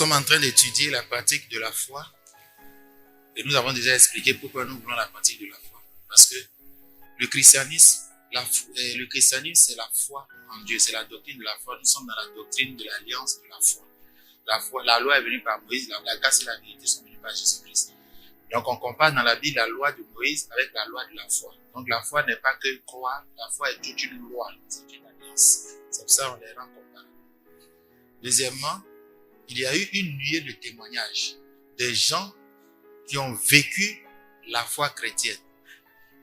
sommes en train d'étudier la pratique de la foi et nous avons déjà expliqué pourquoi nous voulons la pratique de la foi. Parce que le christianisme, c'est la foi en Dieu, c'est la doctrine de la foi. Nous sommes dans la doctrine de l'alliance de la foi. La loi est venue par Moïse, la grâce et la vérité sont venues par Jésus-Christ. Donc on compare dans la Bible la loi de Moïse avec la loi de la foi. Donc la foi n'est pas que croire, la foi est toute une loi, c'est une alliance. C'est pour ça qu'on les rend comparables. Deuxièmement, il y a eu une nuée de témoignages des gens qui ont vécu la foi chrétienne.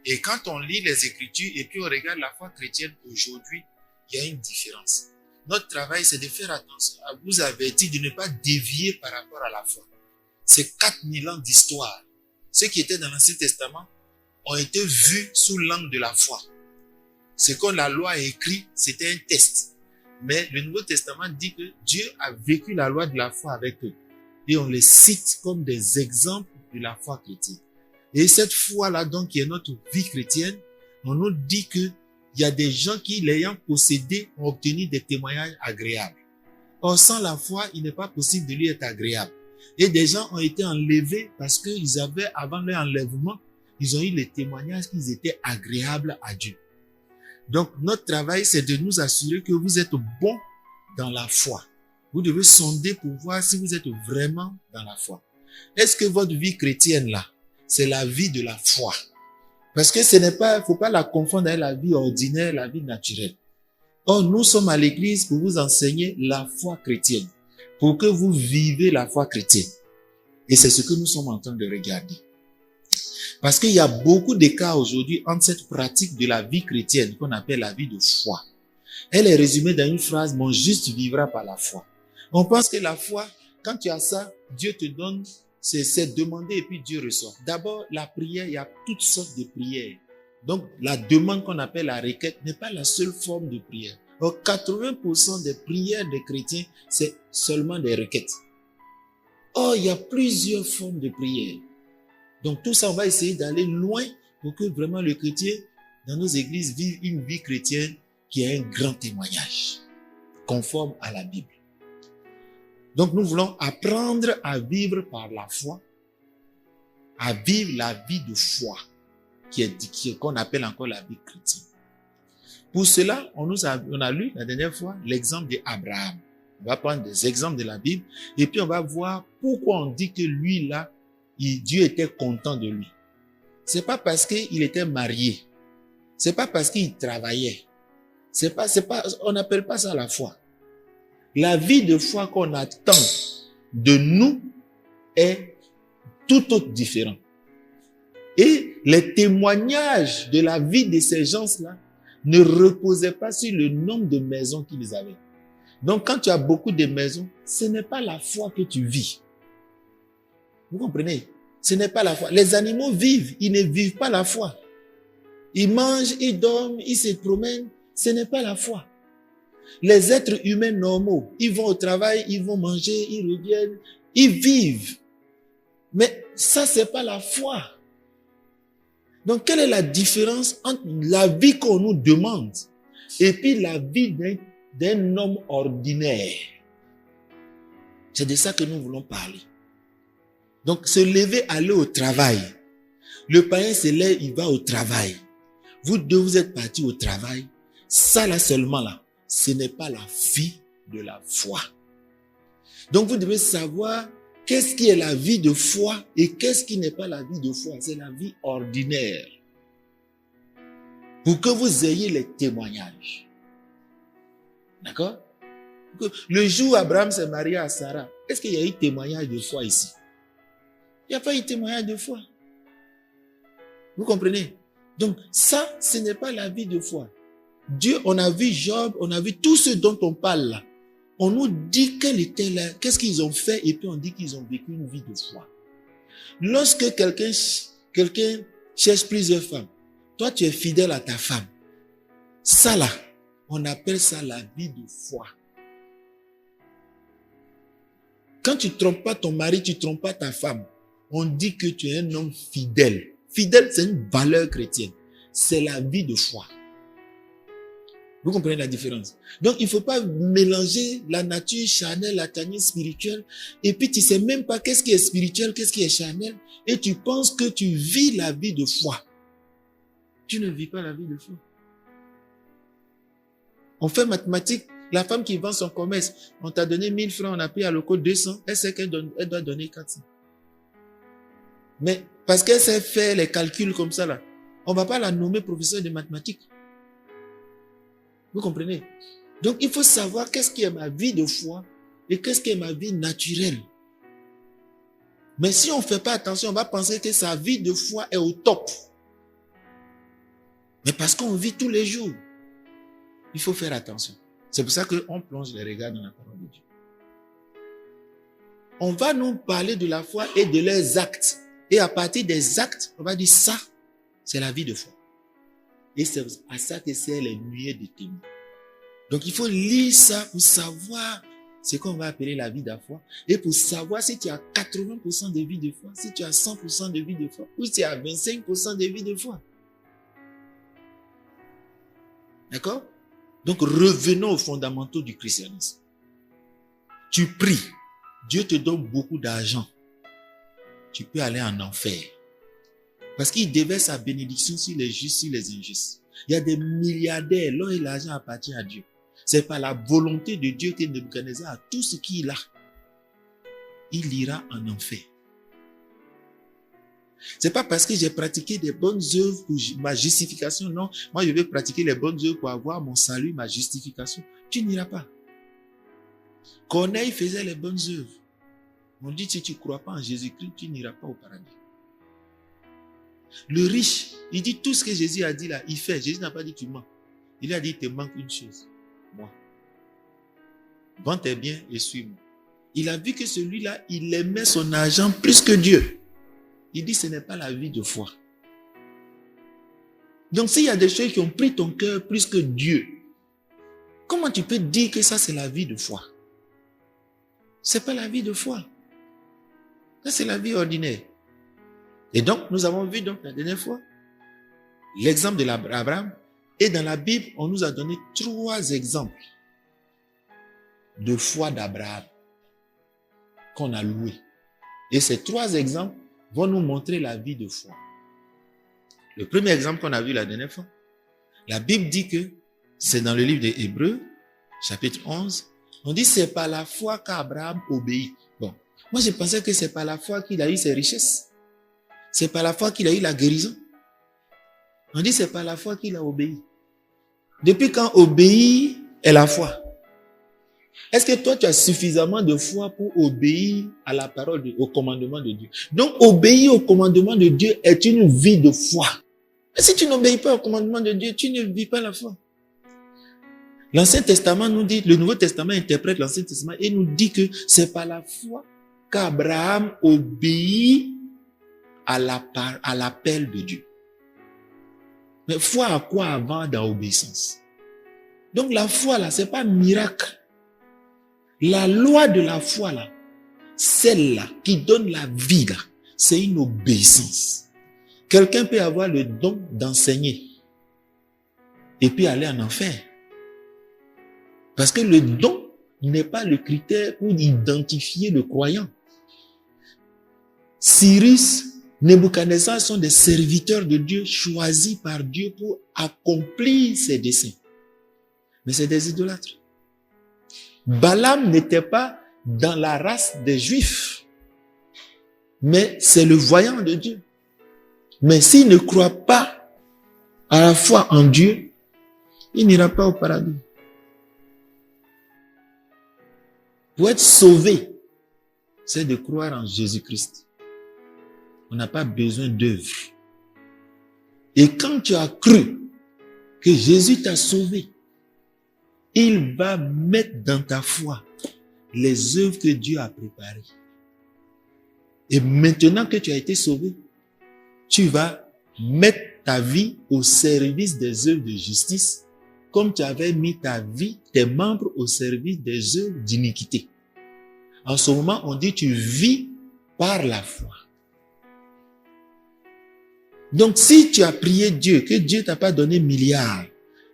Et quand on lit les Écritures et puis on regarde la foi chrétienne aujourd'hui, il y a une différence. Notre travail, c'est de faire attention, à vous avertir de ne pas dévier par rapport à la foi. C'est 4000 ans d'histoire. Ceux qui étaient dans l'Ancien Testament ont été vus sous l'angle de la foi. Ce que la loi a écrit, c'était un test. Mais le Nouveau Testament dit que Dieu a vécu la loi de la foi avec eux. Et on les cite comme des exemples de la foi chrétienne. Et cette foi-là, donc, qui est notre vie chrétienne, on nous dit que il y a des gens qui, l'ayant possédé, ont obtenu des témoignages agréables. Or, sans la foi, il n'est pas possible de lui être agréable. Et des gens ont été enlevés parce qu'ils avaient, avant leur enlèvement, ils ont eu les témoignages qu'ils étaient agréables à Dieu. Donc, notre travail, c'est de nous assurer que vous êtes bons dans la foi. Vous devez sonder pour voir si vous êtes vraiment dans la foi. Est-ce que votre vie chrétienne, là, c'est la vie de la foi? Parce que ce n'est pas, faut pas la confondre avec la vie ordinaire, la vie naturelle. Or, nous sommes à l'église pour vous enseigner la foi chrétienne, pour que vous vivez la foi chrétienne. Et c'est ce que nous sommes en train de regarder. Parce qu'il y a beaucoup d'écarts aujourd'hui entre cette pratique de la vie chrétienne qu'on appelle la vie de foi. Elle est résumée dans une phrase, mon juste vivra par la foi. On pense que la foi, quand tu as ça, Dieu te donne, c'est demander et puis Dieu reçoit. D'abord, la prière, il y a toutes sortes de prières. Donc, la demande qu'on appelle la requête n'est pas la seule forme de prière. Donc, 80% des prières des chrétiens, c'est seulement des requêtes. Or, il y a plusieurs formes de prière. Donc, tout ça, on va essayer d'aller loin pour que vraiment le chrétien, dans nos églises, vive une vie chrétienne qui a un grand témoignage, conforme à la Bible. Donc, nous voulons apprendre à vivre par la foi, à vivre la vie de foi, qu'on appelle encore la vie chrétienne. Pour cela, on a lu la dernière fois l'exemple d'Abraham. On va prendre des exemples de la Bible et puis on va voir pourquoi on dit que lui, là, Dieu était content de lui. C'est pas parce qu'il était marié. C'est pas parce qu'il travaillait. On n'appelle pas ça la foi. La vie de foi qu'on attend de nous est tout autre différent. Et les témoignages de la vie de ces gens-là ne reposaient pas sur le nombre de maisons qu'ils avaient. Donc, quand tu as beaucoup de maisons, ce n'est pas la foi que tu vis. Vous comprenez? Ce n'est pas la foi. Les animaux vivent, ils ne vivent pas la foi. Ils mangent, ils dorment, ils se promènent. Ce n'est pas la foi. Les êtres humains normaux, ils vont au travail, ils vont manger, ils reviennent, ils vivent. Mais ça, c'est pas la foi. Donc, quelle est la différence entre la vie qu'on nous demande et puis la vie d'un homme ordinaire? C'est de ça que nous voulons parler. Donc, se lever, aller au travail. Le païen se lève, il va au travail. Vous deux, vous êtes partis au travail. Ça, là, seulement là, ce n'est pas la vie de la foi. Donc, vous devez savoir qu'est-ce qui est la vie de foi et qu'est-ce qui n'est pas la vie de foi. C'est la vie ordinaire. Pour que vous ayez les témoignages. D'accord? Le jour où Abraham s'est marié à Sarah, est-ce qu'il y a eu témoignage de foi ici? Il n'y a pas eu témoignage de foi. Vous comprenez? Donc, ça, ce n'est pas la vie de foi. Dieu, on a vu Job, on a vu tout ce dont on parle là. On nous dit qu'est-ce qu'ils ont fait et puis on dit qu'ils ont vécu une vie de foi. Lorsque quelqu'un cherche plusieurs femmes, toi tu es fidèle à ta femme. Ça là, on appelle ça la vie de foi. Quand tu ne trompes pas ton mari, tu ne trompes pas ta femme, on dit que tu es un homme fidèle. Fidèle, c'est une valeur chrétienne. C'est la vie de foi. Vous comprenez la différence? Donc, il ne faut pas mélanger la nature charnelle, la nature spirituelle, et puis tu ne sais même pas qu'est-ce qui est spirituel, qu'est-ce qui est charnel, et tu penses que tu vis la vie de foi. Tu ne vis pas la vie de foi. On fait mathématiques. La femme qui vend son commerce, on t'a donné 1000 francs, on a pris à l'eau 200, elle sait qu'elle doit donner 400. Mais parce qu'elle sait faire les calculs comme ça, là, on ne va pas la nommer professeur de mathématiques. Vous comprenez? Donc, il faut savoir qu'est-ce qui est ma vie de foi et qu'est-ce qui est ma vie naturelle. Mais si on ne fait pas attention, on va penser que sa vie de foi est au top. Mais parce qu'on vit tous les jours, il faut faire attention. C'est pour ça qu'on plonge les regards dans la parole de Dieu. On va nous parler de la foi et de leurs actes. Et à partir des actes, on va dire ça, c'est la vie de foi. Et c'est à ça que c'est les nuées de témoins. Donc il faut lire ça pour savoir ce qu'on va appeler la vie de la foi. Et pour savoir si tu as 80% de vie de foi, si tu as 100% de vie de foi, ou si tu as 25% de vie de foi. D'accord? Donc revenons aux fondamentaux du christianisme. Tu pries, Dieu te donne beaucoup d'argent. Tu peux aller en enfer. Parce qu'il déverse sa bénédiction sur les justes, sur les injustes. Il y a des milliardaires, l'or et l'argent appartiennent à Dieu. C'est par la volonté de Dieu que Nebuchadnezzar a tout ce qu'il a. Il ira en enfer. C'est pas parce que j'ai pratiqué des bonnes œuvres pour ma justification. Non, moi je vais pratiquer les bonnes œuvres pour avoir mon salut, ma justification. Tu n'iras pas. Corneille faisait les bonnes œuvres. On dit si tu ne crois pas en Jésus-Christ, tu n'iras pas au paradis. Le riche, il dit tout ce que Jésus a dit là, il fait. Jésus n'a pas dit tu mens. Il a dit il te manque une chose. Moi. Vends tes biens et suis-moi. Il a vu que celui-là, il aimait son argent plus que Dieu. Il dit ce n'est pas la vie de foi. Donc s'il y a des choses qui ont pris ton cœur plus que Dieu, comment tu peux dire que ça c'est la vie de foi? C'est pas la vie de foi. Ça c'est la vie ordinaire. Et donc nous avons vu donc la dernière fois l'exemple de l'Abraham. Et dans la Bible, on nous a donné 3 exemples de foi d'Abraham qu'on a loué. Et ces 3 exemples vont nous montrer la vie de foi. Le premier exemple qu'on a vu la dernière fois, la Bible dit que c'est dans le livre des Hébreux, chapitre 11, on dit c'est par la foi qu'Abraham obéit. Bon, moi je pensais que c'est par la foi qu'il a eu ses richesses. C'est par la foi qu'il a eu la guérison. On dit c'est par la foi qu'il a obéi. Depuis quand obéir est la foi? Est-ce que toi tu as suffisamment de foi pour obéir à la parole, au commandement de Dieu? Donc obéir au commandement de Dieu est une vie de foi. Et si tu n'obéis pas au commandement de Dieu, tu ne vis pas la foi. L'Ancien Testament nous dit, le Nouveau Testament interprète l'Ancien Testament et nous dit que c'est par la foi qu'Abraham obéit à l'appel de Dieu. Mais foi à quoi avant dans l'obéissance? Donc la foi là, c'est pas un miracle. La loi de la foi là, celle-là qui donne la vie là, c'est une obéissance. Quelqu'un peut avoir le don d'enseigner et puis aller en enfer. Parce que le don n'est pas le critère pour identifier le croyant. Cyrus, Nebuchadnezzar sont des serviteurs de Dieu choisis par Dieu pour accomplir ses desseins. Mais c'est des idolâtres. Balaam n'était pas dans la race des Juifs, mais c'est le voyant de Dieu. Mais s'il ne croit pas à la foi en Dieu, il n'ira pas au paradis. Pour être sauvé, c'est de croire en Jésus-Christ. On n'a pas besoin d'œuvres. Et quand tu as cru que Jésus t'a sauvé, il va mettre dans ta foi les œuvres que Dieu a préparées. Et maintenant que tu as été sauvé, tu vas mettre ta vie au service des œuvres de justice, comme tu avais mis ta vie, tes membres au service des œuvres d'iniquité. En ce moment, on dit tu vis par la foi. Donc, si tu as prié Dieu, que Dieu t'a pas donné milliards,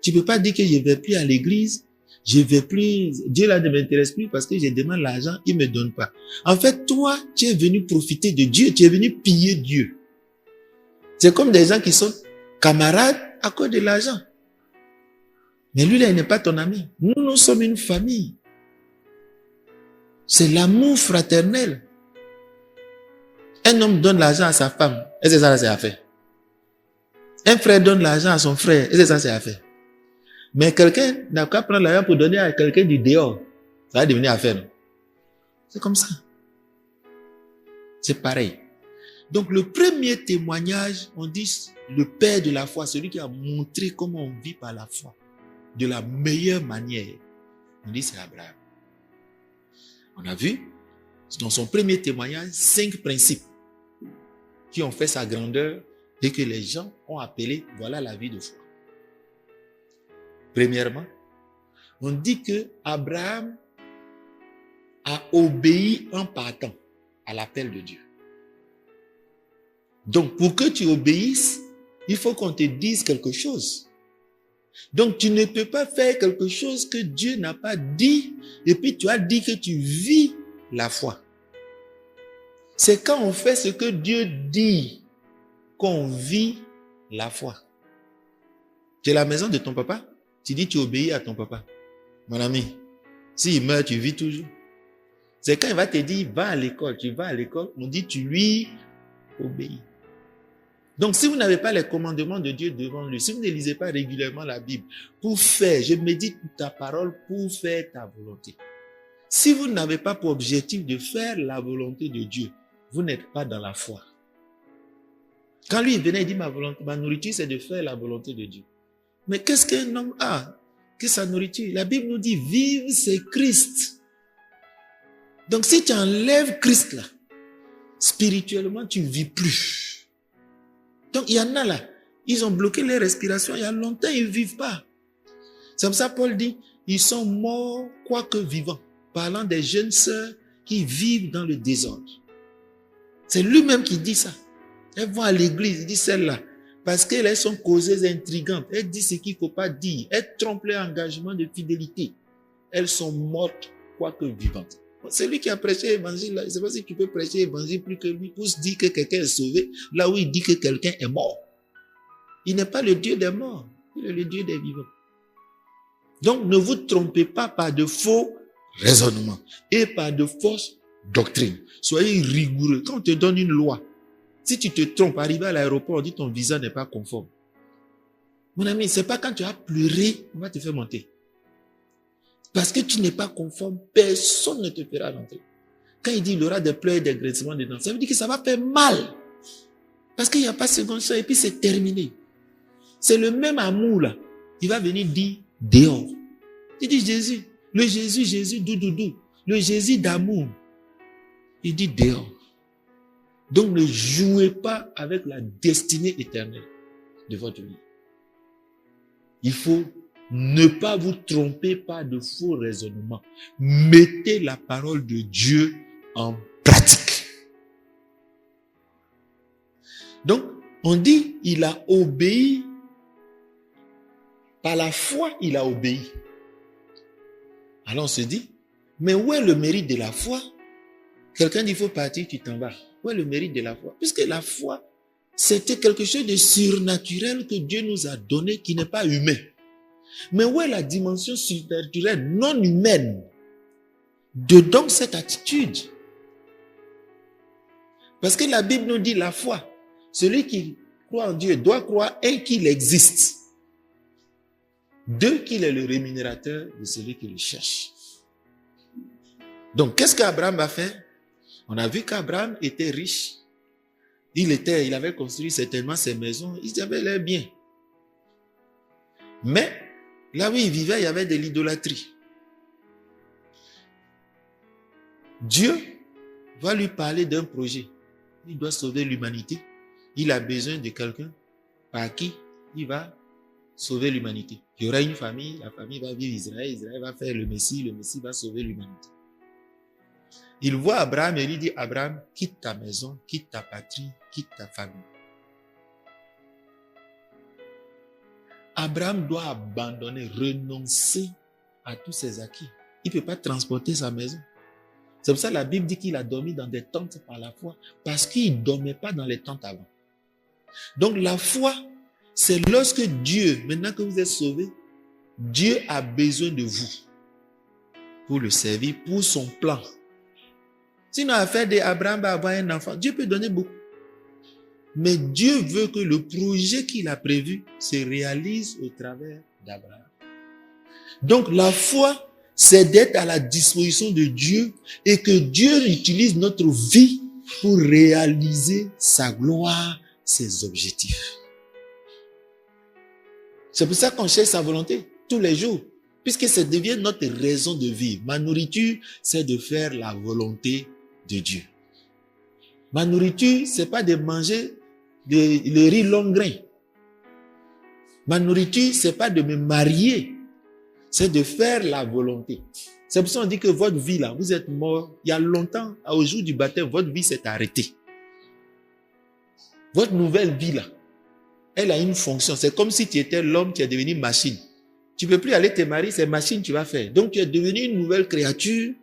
Tu ne peux pas dire que je ne vais plus à l'église, je vais plus, Dieu là ne m'intéresse plus parce que je demande l'argent, il ne me donne pas. En fait, toi, tu es venu profiter de Dieu, tu es venu piller Dieu. C'est comme des gens qui sont camarades à cause de l'argent. Mais lui là, il n'est pas ton ami. Nous sommes une famille. C'est l'amour fraternel. Un homme donne l'argent à sa femme, et c'est ça, c'est à faire. Un frère donne l'argent à son frère, et c'est ça, c'est à faire. Mais quelqu'un n'a qu'à prendre l'argent pour donner à quelqu'un du dehors. Ça va devenir affaire. Non? C'est comme ça. C'est pareil. Donc le premier témoignage, on dit le père de la foi, celui qui a montré comment on vit par la foi, de la meilleure manière. On dit c'est Abraham. On a vu, dans son premier témoignage, 5 principes qui ont fait sa grandeur et que les gens ont appelé, voilà la vie de foi. Premièrement, on dit que Abraham a obéi en partant à l'appel de Dieu. Donc, pour que tu obéisses, il faut qu'on te dise quelque chose. Donc, tu ne peux pas faire quelque chose que Dieu n'a pas dit et puis tu as dit que tu vis la foi. C'est quand on fait ce que Dieu dit qu'on vit la foi. Tu es à la maison de ton papa, tu dis tu obéis à ton papa. Mon ami, s'il meurt, tu vis toujours. C'est quand il va te dire va à l'école, tu vas à l'école, on dit tu lui obéis. Donc, si vous n'avez pas les commandements de Dieu devant lui, si vous ne lisez pas régulièrement la Bible, pour faire, je médite ta parole pour faire ta volonté. Si vous n'avez pas pour objectif de faire la volonté de Dieu, vous n'êtes pas dans la foi. Quand lui, il venait, il dit, ma nourriture, c'est de faire la volonté de Dieu. Mais qu'est-ce qu'un homme a? Que sa nourriture? La Bible nous dit, vivre, c'est Christ. Donc, si tu enlèves Christ là, spirituellement, tu ne vis plus. Donc, il y en a là, ils ont bloqué les respirations, il y a longtemps, ils ne vivent pas. C'est comme ça, Paul dit, ils sont morts, quoique vivants, parlant des jeunes sœurs qui vivent dans le désordre. C'est lui-même qui dit ça. Elles vont à l'église, il dit celle-là, parce qu'elles sont causeuses intrigantes. Elles disent ce qu'il ne faut pas dire. Elles trompent leur engagement de fidélité. Elles sont mortes, quoique vivantes. C'est lui qui a prêché l'évangile. Je ne sais pas si tu peux prêcher l'évangile plus que lui pour se dire que quelqu'un est sauvé, là où il dit que quelqu'un est mort. Il n'est pas le Dieu des morts, il est le Dieu des vivants. Donc ne vous trompez pas par de faux raisonnements et par de fausses doctrines. Soyez rigoureux. Quand on te donne une loi, si tu te trompes, arrivé à l'aéroport, on dit ton visa n'est pas conforme. Mon ami, ce n'est pas quand tu as pleuré, on va te faire monter. Parce que tu n'es pas conforme, personne ne te fera rentrer. Quand il dit il y aura des pleurs et des graissements dedans, ça veut dire que ça va faire mal. Parce qu'il n'y a pas seconde chance et puis c'est terminé. C'est le même amour là. Il va venir dire dehors. Il dit Jésus, le Jésus, doudou, le Jésus d'amour. Il dit dehors. Donc ne jouez pas avec la destinée éternelle de votre vie. Il faut ne pas vous tromper par de faux raisonnements. Mettez la parole de Dieu en pratique. Donc, on dit, il a obéi. Par la foi, il a obéi. Alors on se dit, mais où est le mérite de la foi? Quelqu'un dit, il faut partir, tu t'en vas. Où est le mérite de la foi? Puisque la foi, c'était quelque chose de surnaturel que Dieu nous a donné, qui n'est pas humain. Mais où est la dimension surnaturelle, non humaine, de donc cette attitude? Parce que la Bible nous dit la foi. Celui qui croit en Dieu doit croire, un, qu'il existe. Deux, qu'il est le rémunérateur de celui qui le cherche. Donc, qu'est-ce qu'Abraham a fait? On a vu qu'Abraham était riche. Il avait construit certainement ses maisons. Il avait l'air bien. Mais, là où il vivait, il y avait de l'idolâtrie. Dieu va lui parler d'un projet. Il doit sauver l'humanité. Il a besoin de quelqu'un par qui il va sauver l'humanité. Il y aura une famille, la famille va vivre Israël, Israël va faire le Messie va sauver l'humanité. Il voit Abraham et lui dit, Abraham, quitte ta maison, quitte ta patrie, quitte ta famille. Abraham doit abandonner, renoncer à tous ses acquis. Il ne peut pas transporter sa maison. C'est pour ça que la Bible dit qu'il a dormi dans des tentes par la foi, parce qu'il ne dormait pas dans les tentes avant. Donc la foi, c'est lorsque Dieu, maintenant que vous êtes sauvés, Dieu a besoin de vous pour le servir, pour son plan. Sinon, à faire d'Abraham va avoir un enfant, Dieu peut donner beaucoup. Mais Dieu veut que le projet qu'il a prévu se réalise au travers d'Abraham. Donc la foi, c'est d'être à la disposition de Dieu et que Dieu utilise notre vie pour réaliser sa gloire, ses objectifs. C'est pour ça qu'on cherche sa volonté tous les jours, puisque ça devient notre raison de vivre. Ma nourriture, c'est de faire la volonté de Dieu. Ma nourriture, c'est pas de manger le riz long grain. Ma nourriture, c'est pas de me marier. C'est de faire la volonté. C'est pour ça qu'on dit que votre vie là, vous êtes mort il y a longtemps, au jour du baptême, votre vie s'est arrêtée. Votre nouvelle vie là, elle a une fonction. C'est comme si tu étais l'homme qui est devenu machine. Tu ne peux plus aller te marier, c'est machine que tu vas faire. Donc tu es devenu une nouvelle créature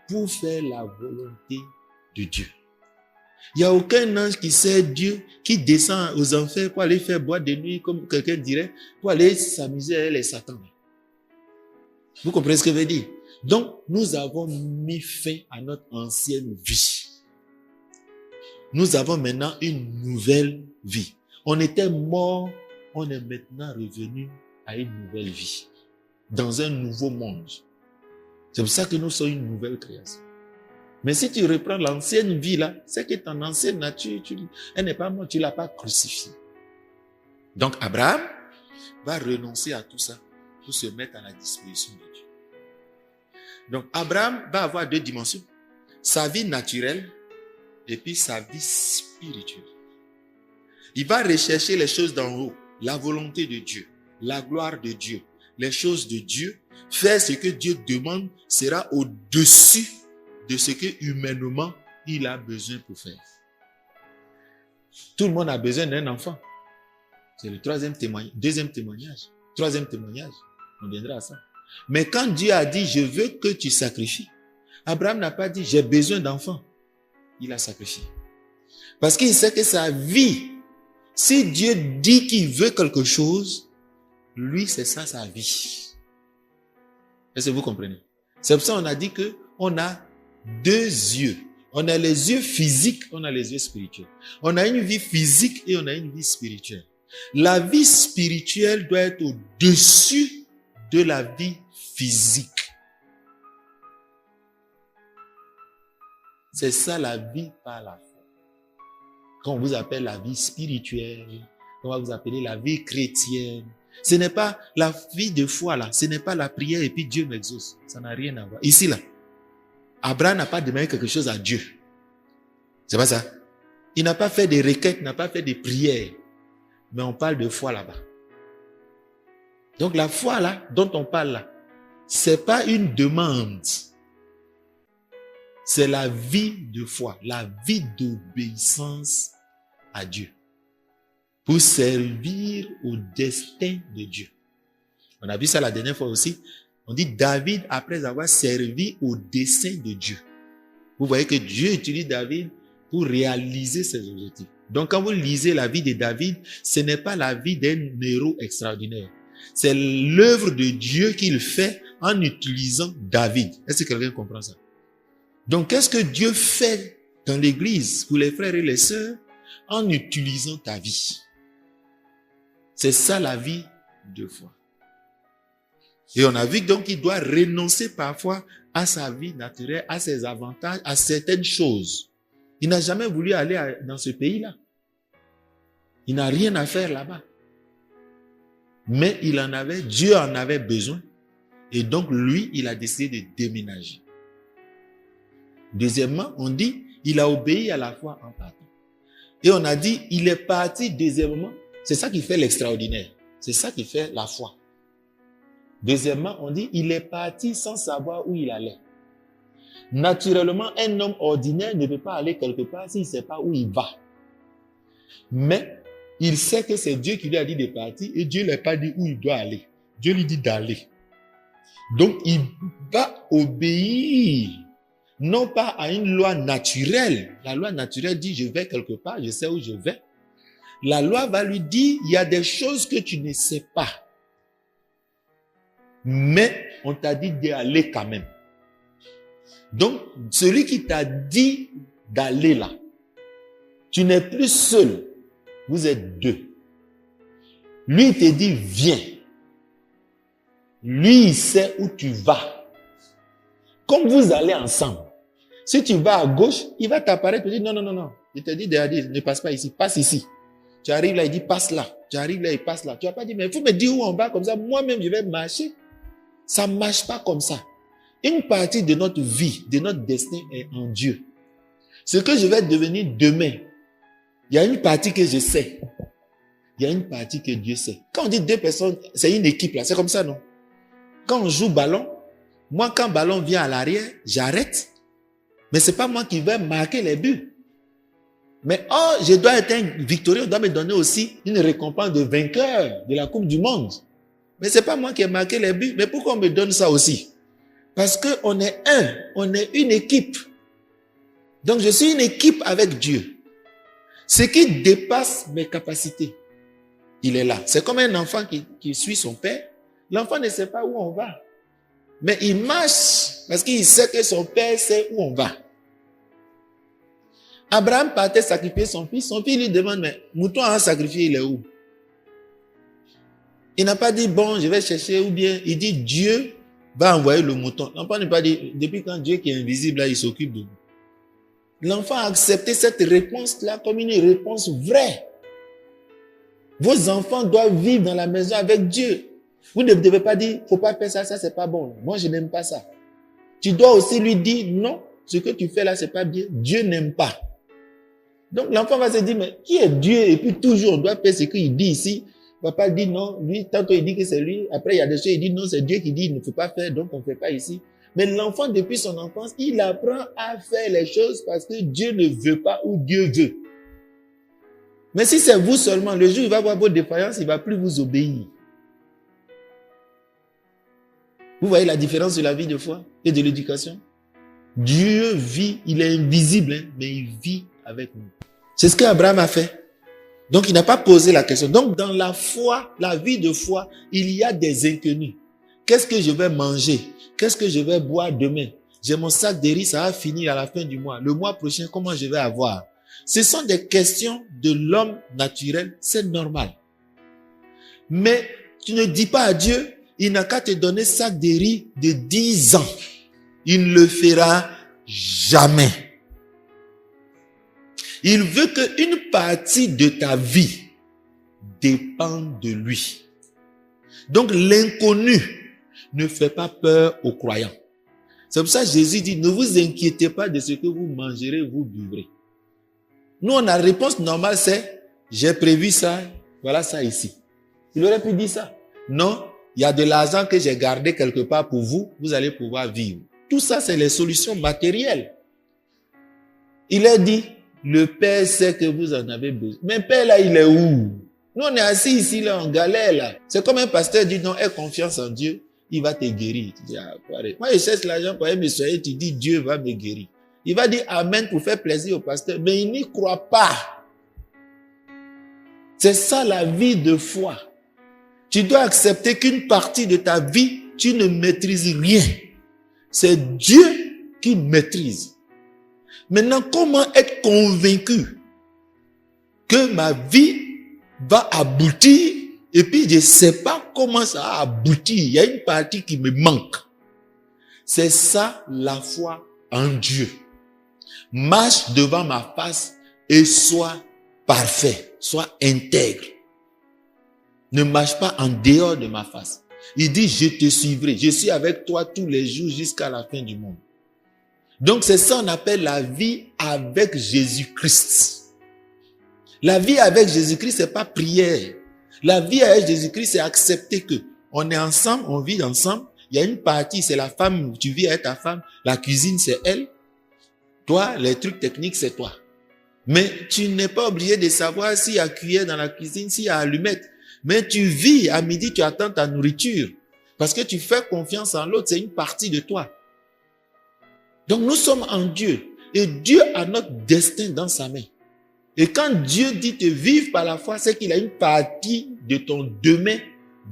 pour faire la volonté de Dieu. Il n'y a aucun ange qui sert Dieu, qui descend aux enfers pour aller faire boîte de nuit, comme quelqu'un dirait, pour aller s'amuser avec les satans. Vous comprenez ce que je veux dire? Donc, nous avons mis fin à notre ancienne vie. Nous avons maintenant une nouvelle vie. On était mort, on est maintenant revenu à une nouvelle vie. Dans un nouveau monde. C'est pour ça que nous sommes une nouvelle création. Mais si tu reprends l'ancienne vie là, c'est que ton ancienne nature, elle n'est pas morte, tu ne l'as pas crucifiée. Donc, Abraham va renoncer à tout ça pour se mettre à la disposition de Dieu. Donc, Abraham va avoir deux dimensions. Sa vie naturelle et puis sa vie spirituelle. Il va rechercher les choses d'en haut, la volonté de Dieu, la gloire de Dieu, les choses de Dieu. Faire ce que Dieu demande sera au-dessus de ce que humainement il a besoin pour faire. Tout le monde a besoin d'un enfant. C'est le troisième témoignage, deuxième témoignage, troisième témoignage. On viendra à ça. Mais quand Dieu a dit, je veux que tu sacrifies, Abraham n'a pas dit, j'ai besoin d'enfants. Il a sacrifié. Parce qu'il sait que sa vie, si Dieu dit qu'il veut quelque chose, lui, c'est ça sa vie. Est-ce que vous comprenez? C'est pour ça qu'on a dit qu'on a deux yeux. On a les yeux physiques, on a les yeux spirituels. On a une vie physique et on a une vie spirituelle. La vie spirituelle doit être au-dessus de la vie physique. C'est ça la vie par la foi. Quand on vous appelle la vie spirituelle, on va vous appeler la vie chrétienne. Ce n'est pas la vie de foi là, ce n'est pas la prière et puis Dieu m'exauce. Ça n'a rien à voir. Ici là, Abraham n'a pas demandé quelque chose à Dieu. C'est pas ça. Il n'a pas fait des requêtes, n'a pas fait des prières. Mais on parle de foi là-bas. Donc la foi là, dont on parle là, c'est pas une demande. C'est la vie de foi, la vie d'obéissance à Dieu. Pour servir au destin de Dieu. On a vu ça la dernière fois aussi. On dit David, après avoir servi au dessein de Dieu. Vous voyez que Dieu utilise David pour réaliser ses objectifs. Donc quand vous lisez la vie de David, ce n'est pas la vie d'un héros extraordinaire. C'est l'œuvre de Dieu qu'il fait en utilisant David. Est-ce que quelqu'un comprend ça? Donc qu'est-ce que Dieu fait dans l'église pour les frères et les sœurs en utilisant ta vie? C'est ça la vie de foi. Et on a vu donc qu'il doit renoncer parfois à sa vie naturelle, à ses avantages, à certaines choses. Il n'a jamais voulu aller dans ce pays-là. Il n'a rien à faire là-bas. Mais Dieu en avait besoin. Et donc lui, il a décidé de déménager. Deuxièmement, on dit, il a obéi à la foi en partant. Et on a dit, il est parti deuxièmement. C'est ça qui fait l'extraordinaire. C'est ça qui fait la foi. Deuxièmement, on dit, il est parti sans savoir où il allait. Naturellement, un homme ordinaire ne peut pas aller quelque part s'il ne sait pas où il va. Mais il sait que c'est Dieu qui lui a dit de partir et Dieu ne lui a pas dit où il doit aller. Dieu lui dit d'aller. Donc, il va obéir, non pas à une loi naturelle. La loi naturelle dit, je vais quelque part, je sais où je vais. La loi va lui dire, il y a des choses que tu ne sais pas. Mais on t'a dit d'aller quand même. Donc, celui qui t'a dit d'aller là, tu n'es plus seul. Vous êtes deux. Lui, il te dit, viens. Lui, il sait où tu vas. Comme vous allez ensemble. Si tu vas à gauche, il va t'apparaître et te dire, non. Il te dit, ne passe pas ici, passe ici. Tu arrives là, il dit, passe là. Tu arrives là, il passe là. Tu vas pas dire, mais il faut me dire où on va, comme ça, moi-même, je vais marcher. Ça ne marche pas comme ça. Une partie de notre vie, de notre destin est en Dieu. Ce que je vais devenir demain, il y a une partie que je sais. Il y a une partie que Dieu sait. Quand on dit deux personnes, c'est une équipe là, c'est comme ça, non? Quand on joue ballon, moi, quand le ballon vient à l'arrière, j'arrête. Mais c'est pas moi qui vais marquer les buts. Mais je dois être un victorieux, on doit me donner aussi une récompense de vainqueur de la Coupe du Monde. Mais c'est pas moi qui ai marqué les buts. Mais pourquoi on me donne ça aussi? Parce qu'on est on est une équipe. Donc je suis une équipe avec Dieu. Ce qui dépasse mes capacités, il est là. C'est comme un enfant qui suit son père. L'enfant ne sait pas où on va. Mais il marche parce qu'il sait que son père sait où on va. Abraham partait sacrifier son fils. Son fils lui demande, mais mouton à sacrifier, il est où? Il n'a pas dit, bon, je vais chercher, ou bien il dit, Dieu va envoyer le mouton. L'enfant n'a pas dit, depuis quand Dieu qui est invisible, là, il s'occupe de nous. L'enfant a accepté cette réponse-là comme une réponse vraie. Vos enfants doivent vivre dans la maison avec Dieu. Vous ne devez pas dire, faut pas faire ça, ça c'est pas bon. Moi, je n'aime pas ça. Tu dois aussi lui dire, non, ce que tu fais là, c'est pas bien. Dieu n'aime pas. Donc, l'enfant va se dire, mais qui est Dieu? Et puis, toujours, on doit faire ce qu'il dit ici. Papa dit non, lui, tantôt il dit que c'est lui. Après, il y a des choses, il dit non, c'est Dieu qui dit, il ne faut pas faire, donc on ne fait pas ici. Mais l'enfant, depuis son enfance, il apprend à faire les choses parce que Dieu ne veut pas ou Dieu veut. Mais si c'est vous seulement, le jour où il va voir vos défaillances, il ne va plus vous obéir. Vous voyez la différence de la vie de foi et de l'éducation? Dieu vit, il est invisible, hein, mais il vit avec nous. C'est ce qu'Abraham a fait. Donc, il n'a pas posé la question. Donc, dans la foi, la vie de foi, il y a des inconnus. Qu'est-ce que je vais manger? Qu'est-ce que je vais boire demain? J'ai mon sac de riz, ça va finir à la fin du mois. Le mois prochain, comment je vais avoir? Ce sont des questions de l'homme naturel, c'est normal. Mais tu ne dis pas à Dieu, il n'a qu'à te donner sac de riz de 10 ans. Il ne le fera jamais. Il veut qu'une partie de ta vie dépende de lui. Donc l'inconnu ne fait pas peur aux croyants. C'est pour ça que Jésus dit, ne vous inquiétez pas de ce que vous mangerez, vous buvrez. Nous, on a la réponse normale, c'est, j'ai prévu ça, voilà ça ici. Il aurait pu dire ça. Non, il y a de l'argent que j'ai gardé quelque part pour vous, vous allez pouvoir vivre. Tout ça, c'est les solutions matérielles. Il a dit, le Père sait que vous en avez besoin. Mais Père, là, il est où? Nous, on est assis ici, là, en galère, là. C'est comme un pasteur dit, non, aie confiance en Dieu, il va te guérir. Tu dis, ah, moi, je cherche l'argent pour aller me soigner, tu dis, Dieu va me guérir. Il va dire amen pour faire plaisir au pasteur, mais il n'y croit pas. C'est ça la vie de foi. Tu dois accepter qu'une partie de ta vie, tu ne maîtrises rien. C'est Dieu qui maîtrise. Maintenant, comment être convaincu que ma vie va aboutir et puis je ne sais pas comment ça a abouti. Il y a une partie qui me manque. C'est ça la foi en Dieu. Marche devant ma face et sois parfait, sois intègre. Ne marche pas en dehors de ma face. Il dit, je te suivrai. Je suis avec toi tous les jours jusqu'à la fin du monde. Donc c'est ça qu'on appelle la vie avec Jésus-Christ. La vie avec Jésus-Christ, c'est pas prière. La vie avec Jésus-Christ, c'est accepter que on est ensemble, on vit ensemble. Il y a une partie, c'est la femme, tu vis avec ta femme. La cuisine, c'est elle. Toi, les trucs techniques, c'est toi. Mais tu n'es pas obligé de savoir s'il y a cuillère dans la cuisine, s'il y a allumette. Mais tu vis, à midi, tu attends ta nourriture. Parce que tu fais confiance en l'autre, c'est une partie de toi. Donc nous sommes en Dieu. Et Dieu a notre destin dans sa main. Et quand Dieu dit de vivre par la foi, c'est qu'il a une partie de ton demain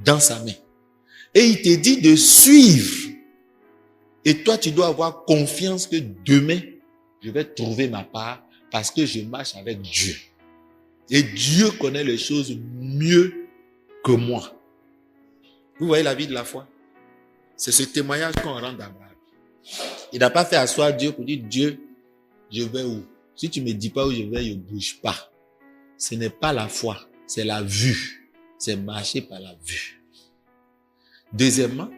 dans sa main. Et il te dit de suivre. Et toi, tu dois avoir confiance que demain, je vais trouver ma part parce que je marche avec Dieu. Et Dieu connaît les choses mieux que moi. Vous voyez la vie de la foi? C'est ce témoignage qu'on rend d'Abraham. Il n'a pas fait asseoir Dieu pour dire, Dieu, je vais où? Si tu ne me dis pas où je vais, je ne bouge pas. Ce n'est pas la foi, c'est la vue. C'est marcher par la vue. Deuxièmement,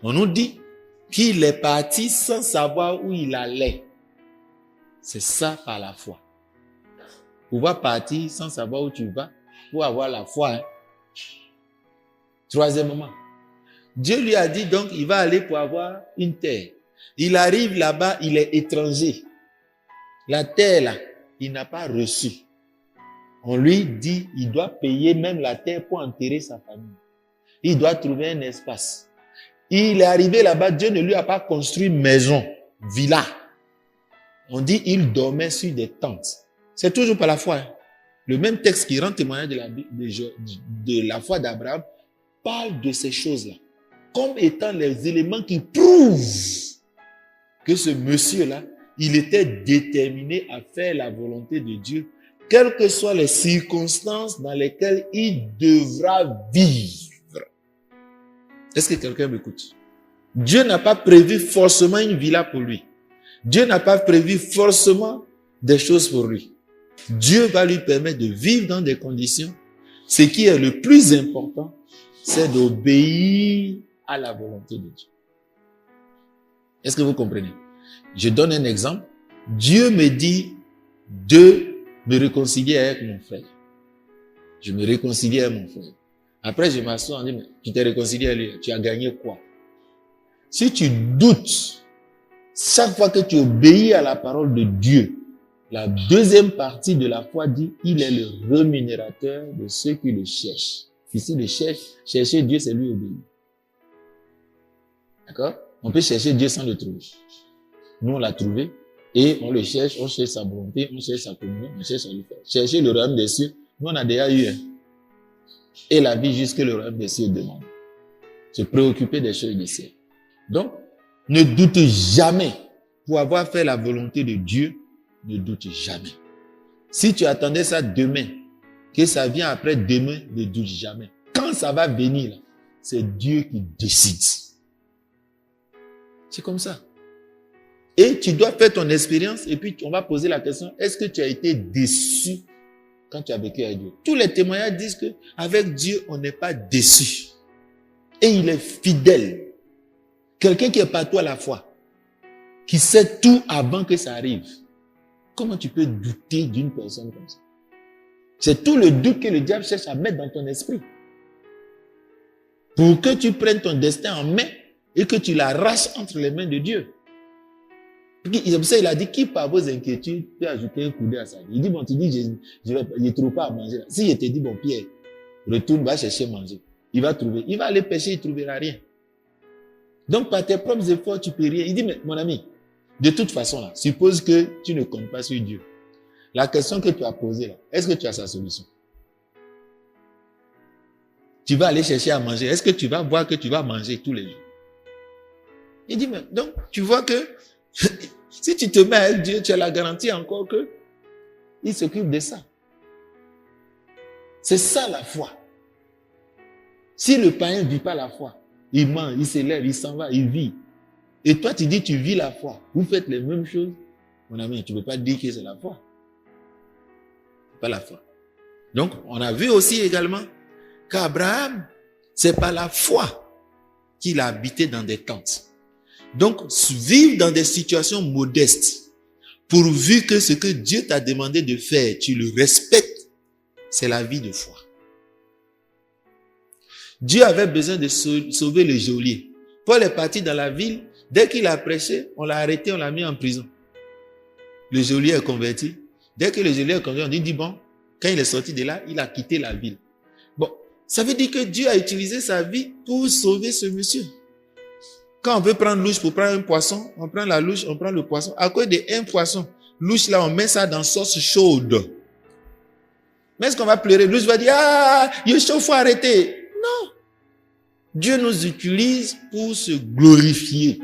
on nous dit qu'il est parti sans savoir où il allait. C'est ça par la foi. Pouvoir partir sans savoir où tu vas, pour avoir la foi. Hein? Troisièmement, Dieu lui a dit donc il va aller pour avoir une terre. Il arrive là-bas, il est étranger. La terre là, il n'a pas reçu. On lui dit il doit payer même la terre pour enterrer sa famille. Il doit trouver un espace. Il est arrivé là-bas, Dieu ne lui a pas construit maison, villa. On dit il dormait sur des tentes. C'est toujours par la foi. Hein. Le même texte qui rend témoignage de la foi d'Abraham parle de ces choses-là comme étant les éléments qui prouvent que ce monsieur-là, il était déterminé à faire la volonté de Dieu, quelles que soient les circonstances dans lesquelles il devra vivre. Est-ce que quelqu'un m'écoute? Dieu n'a pas prévu forcément une villa pour lui. Dieu n'a pas prévu forcément des choses pour lui. Dieu va lui permettre de vivre dans des conditions. Ce qui est le plus important, c'est d'obéir à la volonté de Dieu. Est-ce que vous comprenez? Je donne un exemple. Dieu me dit de me réconcilier avec mon frère. Je me réconcilie avec mon frère. Après, je m'assois et dis, mais tu t'es réconcilié avec lui, tu as gagné quoi? Si tu doutes, chaque fois que tu obéis à la parole de Dieu, la deuxième partie de la foi dit, il est le rémunérateur de ceux qui le cherchent. Ici, chercher Dieu, c'est lui obéir. D'accord? On peut chercher Dieu sans le trouver. Nous, on l'a trouvé et on le cherche, on cherche sa volonté, on cherche sa communion, on cherche à lui faire. Chercher le royaume des cieux, nous, on a déjà eu un. Et la vie jusque le royaume des cieux demande. Se préoccuper des choses du ciel. Donc, ne doute jamais. Pour avoir fait la volonté de Dieu, ne doute jamais. Si tu attendais ça demain, que ça vient après demain, ne doute jamais. Quand ça va venir, c'est Dieu qui décide. C'est comme ça. Et tu dois faire ton expérience et puis on va poser la question, est-ce que tu as été déçu quand tu as vécu avec Dieu? Tous les témoignages disent que avec Dieu, on n'est pas déçu. Et il est fidèle. Quelqu'un qui est partout à la fois, qui sait tout avant que ça arrive. Comment tu peux douter d'une personne comme ça? C'est tout le doute que le diable cherche à mettre dans ton esprit. Pour que tu prennes ton destin en main et que tu l'arraches entre les mains de Dieu. C'est pour ça qu'il a dit, qui par vos inquiétudes peut ajouter un coup d'œil à sa vie? Il dit, bon, tu dis, je ne trouve pas à manger. Si je te dis, bon, Pierre, retourne, va chercher à manger. Il va trouver. Il va aller pêcher, il ne trouvera rien. Donc, par tes propres efforts, tu ne peux rien. Il dit, mais mon ami, de toute façon, là, suppose que tu ne comptes pas sur Dieu. La question que tu as posée, là, est-ce que tu as sa solution? Tu vas aller chercher à manger. Est-ce que tu vas voir que tu vas manger tous les jours? Il dit, mais donc, tu vois que si tu te mets avec Dieu, tu as la garantie encore que il s'occupe de ça. C'est ça la foi. Si le païen ne vit pas la foi, il mange, il s'élève, il s'en va, il vit. Et toi, tu dis, tu vis la foi. Vous faites les mêmes choses. Mon ami, tu ne peux pas dire que c'est la foi. Pas la foi. Donc, on a vu aussi également qu'Abraham, c'est par la foi qu'il a habité dans des tentes. Donc, vivre dans des situations modestes, pourvu que ce que Dieu t'a demandé de faire, tu le respectes, c'est la vie de foi. Dieu avait besoin de sauver le geôlier. Paul est parti dans la ville. Dès qu'il a prêché, on l'a arrêté, on l'a mis en prison. Le geôlier est converti. Dès que le geôlier est conduit, on dit bon, quand il est sorti de là, il a quitté la ville. Bon, ça veut dire que Dieu a utilisé sa vie pour sauver ce monsieur. Quand on veut prendre louche pour prendre un poisson, on prend la louche, on prend le poisson. À cause d'un poisson, louche là, on met ça dans sauce chaude. Mais est-ce qu'on va pleurer? Louche va dire, ah, il est chaud, faut arrêter. Non. Dieu nous utilise pour se glorifier.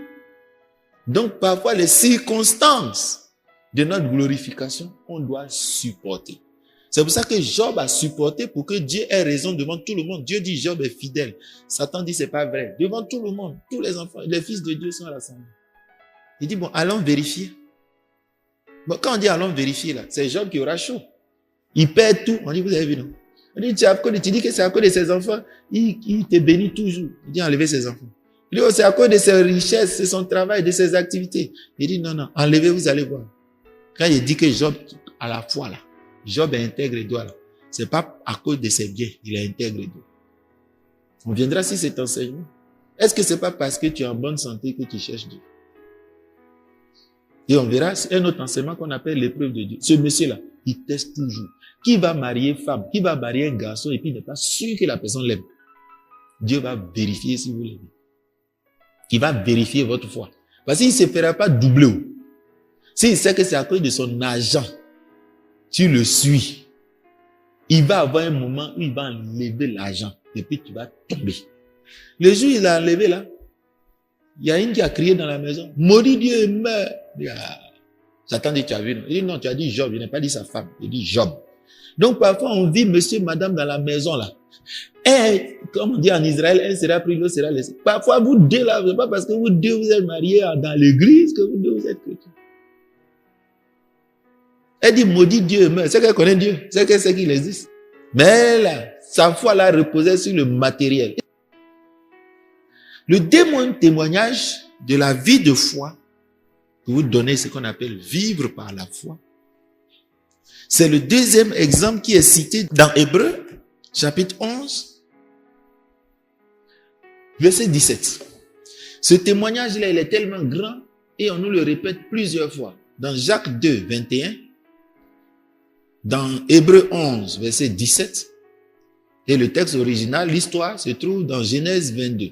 Donc parfois les circonstances de notre glorification, on doit supporter. C'est pour ça que Job a supporté pour que Dieu ait raison devant tout le monde. Dieu dit Job est fidèle. Satan dit c'est pas vrai. Devant tout le monde, tous les enfants, les fils de Dieu sont rassemblés. Il dit bon, allons vérifier. Bon, quand on dit allons vérifier là, c'est Job qui aura chaud. Il perd tout. On dit vous avez vu non? On dit tu dis que c'est à cause de ses enfants, il te bénit toujours. Il dit enlevez ses enfants. Il dit oh, c'est à cause de ses richesses, de son travail, de ses activités. Il dit non, enlevez, vous allez voir. Quand il dit que Job à la foi là, Job est intègre et droit là. C'est pas à cause de ses biens, il est intègre et droit. On viendra sur cet enseignement. Est-ce que c'est pas parce que tu es en bonne santé que tu cherches Dieu? Et on verra un autre enseignement qu'on appelle l'épreuve de Dieu. Ce monsieur-là, il teste toujours. Qui va marier femme, qui va marier un garçon et puis n'est pas sûr que la personne l'aime. Dieu va vérifier si vous l'aimez. Il va vérifier votre foi. Parce qu'il ne se fera pas doubler. S'il sait que c'est à cause de son argent, tu le suis. Il va avoir un moment où il va enlever l'argent et puis tu vas tomber. Le jour où il a enlevé là, il y a une qui a crié dans la maison, maudit Dieu et meurt. Satan dit, tu as vu, non? Il dit, non, tu as dit Job, il n'a pas dit sa femme, il dit Job. Donc parfois on vit monsieur, madame dans la maison là. Et, comme on dit en Israël, un sera pris, l'autre sera laissé. Parfois vous deux là, c'est pas parce que vous deux vous êtes mariés dans l'église que vous deux vous êtes chrétiens. Elle dit, maudit Dieu et meurt. C'est qu'elle connaît Dieu, c'est qu'elle sait qu'il existe. Mais là, sa foi là reposait sur le matériel. Le témoignage de la vie de foi, que vous donnez ce qu'on appelle vivre par la foi, c'est le deuxième exemple qui est cité dans Hébreux, chapitre 11, verset 17. Ce témoignage-là, il est tellement grand et on nous le répète plusieurs fois. Dans Jacques 2, 21, dans Hébreux 11, verset 17, et le texte original, l'histoire se trouve dans Genèse 22.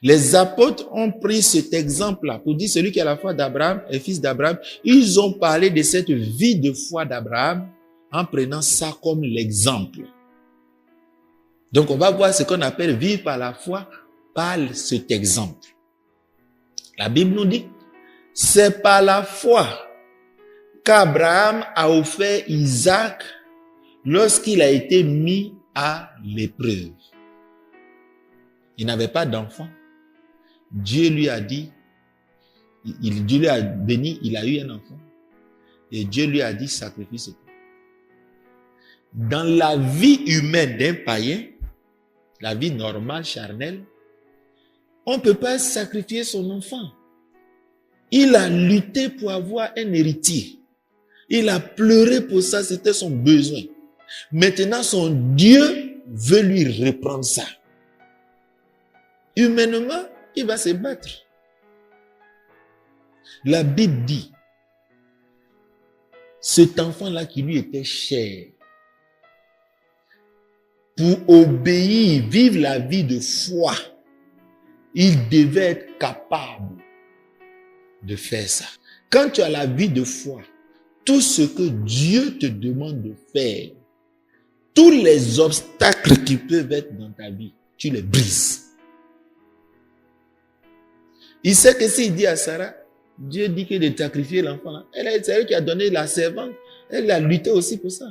Les apôtres ont pris cet exemple-là pour dire celui qui a la foi d'Abraham est fils d'Abraham. Ils ont parlé de cette vie de foi d'Abraham en prenant ça comme l'exemple. Donc on va voir ce qu'on appelle vivre par la foi par cet exemple. La Bible nous dit, c'est par la foi qu'Abraham a offert Isaac lorsqu'il a été mis à l'épreuve. Il n'avait pas d'enfant. Dieu lui a dit, Dieu lui a béni, il a eu un enfant. Et Dieu lui a dit, sacrifie ce toi. Dans la vie humaine d'un païen, la vie normale, charnelle, on ne peut pas sacrifier son enfant. Il a lutté pour avoir un héritier. Il a pleuré pour ça, c'était son besoin. Maintenant, son Dieu veut lui reprendre ça. Humainement, il va se battre. La Bible dit, cet enfant-là qui lui était cher, pour obéir, vivre la vie de foi, il devait être capable de faire ça. Quand tu as la vie de foi, tout ce que Dieu te demande de faire, tous les obstacles qui peuvent être dans ta vie, tu les brises. Il sait que s'il dit à Sarah, Dieu dit que de sacrifier l'enfant là, c'est elle qui a donné la servante, elle a lutté aussi pour ça.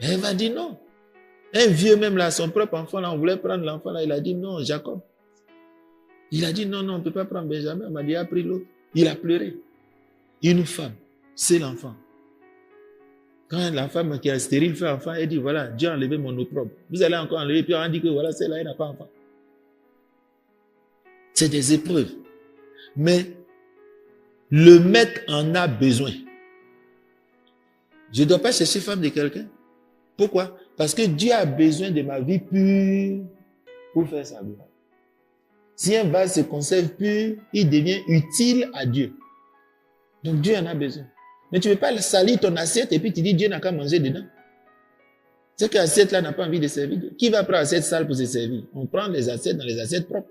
Mais elle va dire non. Un vieux même là, son propre enfant là, on voulait prendre l'enfant là, il a dit non, Jacob. Il a dit non, on ne peut pas prendre Benjamin, il m'a dit, il a pris l'autre. Il a pleuré. Une femme, c'est l'enfant. Quand la femme qui est stérile fait enfant, elle dit voilà, Dieu a enlevé mon opprobre. Vous allez encore enlever, puis on dit que voilà, celle-là, elle n'a pas enfant. C'est des épreuves. Mais le maître en a besoin. Je ne dois pas chercher femme de quelqu'un. Pourquoi? Parce que Dieu a besoin de ma vie pure pour faire sa gloire. Si un vase se conserve pur, il devient utile à Dieu. Donc Dieu en a besoin. Mais tu ne veux pas salir ton assiette et puis tu dis Dieu n'a qu'à manger dedans. C'est que l'assiette là n'a pas envie de servir Dieu. Qui va prendre l'assiette sale pour se servir? On prend les assiettes dans les assiettes propres.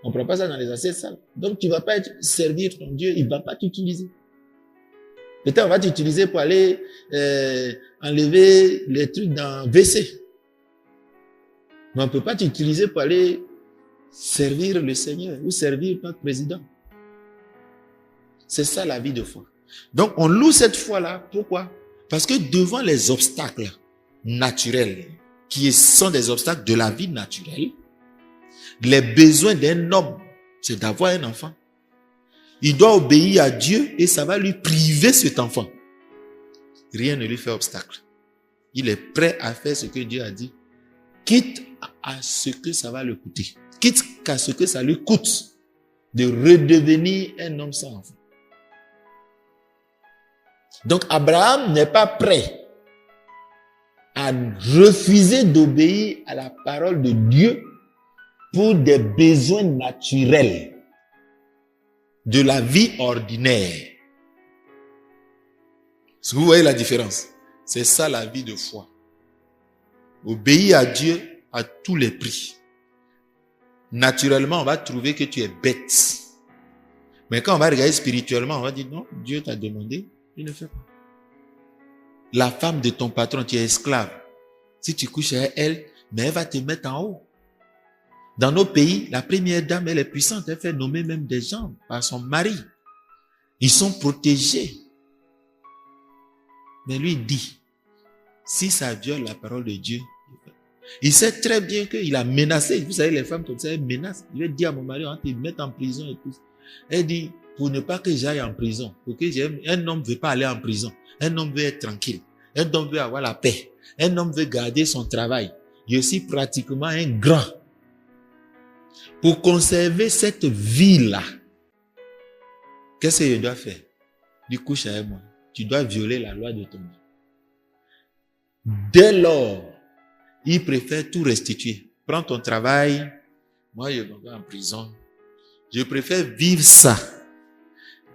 On ne prend pas ça dans les assiettes sales. Donc tu ne vas pas servir ton Dieu, il ne va pas t'utiliser. Peut-être on va t'utiliser pour aller enlever les trucs dans WC. Mais on ne peut pas t'utiliser pour aller servir le Seigneur ou servir notre président. C'est ça la vie de foi. Donc on loue cette foi-là. Pourquoi? Parce que devant les obstacles naturels, qui sont des obstacles de la vie naturelle, les besoins d'un homme, c'est d'avoir un enfant. Il doit obéir à Dieu et ça va lui priver cet enfant. Rien ne lui fait obstacle. Il est prêt à faire ce que Dieu a dit, quitte à ce que ça va le coûter. Quitte à ce que ça lui coûte de redevenir un homme sans enfant. Donc Abraham n'est pas prêt à refuser d'obéir à la parole de Dieu pour des besoins naturels de la vie ordinaire. Est-ce que vous voyez la différence? C'est ça la vie de foi. Obéir à Dieu à tous les prix. Naturellement, on va trouver que tu es bête. Mais quand on va regarder spirituellement, on va dire non, Dieu t'a demandé, il ne fait pas. La femme de ton patron, tu es esclave. Si tu couches avec elle, mais elle va te mettre en haut. Dans nos pays, la première dame, elle est puissante. Elle fait nommer même des gens par son mari. Ils sont protégés. Mais lui dit, si ça viole la parole de Dieu, il sait très bien qu'il a menacé. Vous savez, les femmes comme ça, elles menacent. Il va dire à mon mari, on va te mettre en prison et tout. Elle dit, pour ne pas que j'aille en prison, pour que un homme ne veut pas aller en prison. Un homme veut être tranquille. Un homme veut avoir la paix. Un homme veut garder son travail. Je suis pratiquement un grand. Pour conserver cette vie-là, qu'est-ce que je dois faire? Du coup, avec moi, tu dois violer la loi de ton Dieu. Dès lors, il préfère tout restituer. Prends ton travail. Moi, je vais en prison. Je préfère vivre ça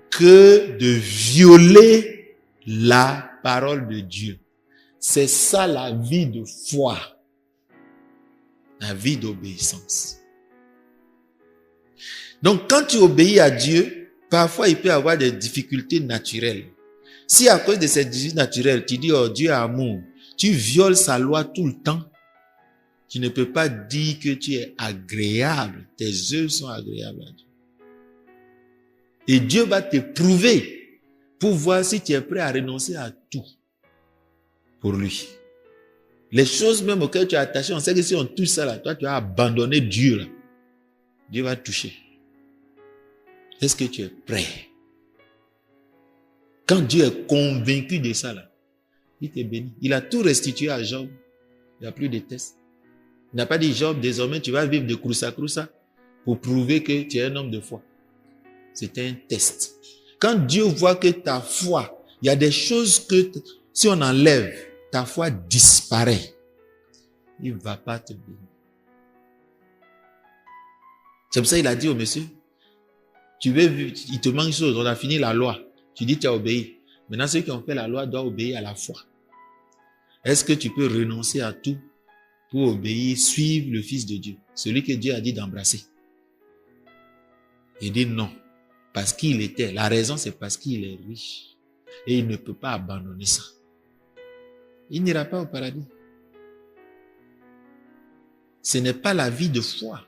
que de violer la parole de Dieu. C'est ça la vie de foi. La vie d'obéissance. Donc, quand tu obéis à Dieu, parfois il peut y avoir des difficultés naturelles. Si à cause de ces difficultés naturelles, tu dis, oh Dieu est amour, tu violes sa loi tout le temps, tu ne peux pas dire que tu es agréable. Tes œuvres sont agréables à Dieu. Et Dieu va te prouver pour voir si tu es prêt à renoncer à tout pour lui. Les choses même auxquelles tu es attaché, on sait que si on touche ça là, toi tu as abandonné Dieu là. Dieu va te toucher. Est-ce que tu es prêt? Quand Dieu est convaincu de ça là, il te bénit. Il a tout restitué à Job. Il n'y a plus de tests. Il n'a pas dit Job, désormais tu vas vivre de croussa pour prouver que tu es un homme de foi. C'était un test. Quand Dieu voit que ta foi, il y a des choses que si on enlève, ta foi disparaît. Il ne va pas te bénir. C'est pour ça qu'il a dit au monsieur, tu veux vivre, il te manque une chose, on a fini la loi. Tu dis tu as obéi. Maintenant ceux qui ont fait la loi doivent obéir à la foi. Est-ce que tu peux renoncer à tout pour obéir, suivre le Fils de Dieu, celui que Dieu a dit d'embrasser? Il dit non. Parce qu'il était. La raison, c'est parce qu'il est riche. Et il ne peut pas abandonner ça. Il n'ira pas au paradis. Ce n'est pas la vie de foi.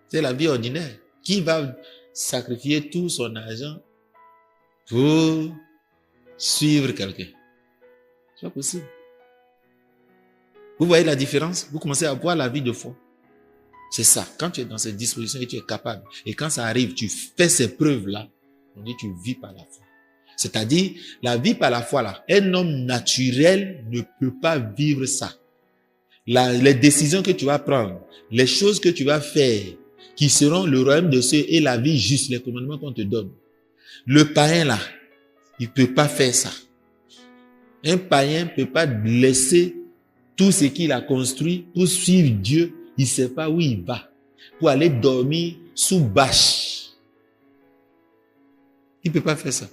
C'est la vie ordinaire. Qui va sacrifier tout son argent pour suivre quelqu'un? C'est pas possible. Vous voyez la différence? Vous commencez à voir la vie de foi. C'est ça. Quand tu es dans cette disposition et tu es capable, et quand ça arrive, tu fais ces preuves-là, on dit tu vis par la foi. C'est-à-dire, la vie par la foi, là, un homme naturel ne peut pas vivre ça. Les décisions que tu vas prendre, les choses que tu vas faire, qui seront le royaume de ceux et la vie juste, les commandements qu'on te donne. Le païen, là, il ne peut pas faire ça. Un païen ne peut pas laisser tout ce qu'il a construit pour suivre Dieu. Il ne sait pas où il va. Pour aller dormir sous bâche. Il ne peut pas faire ça.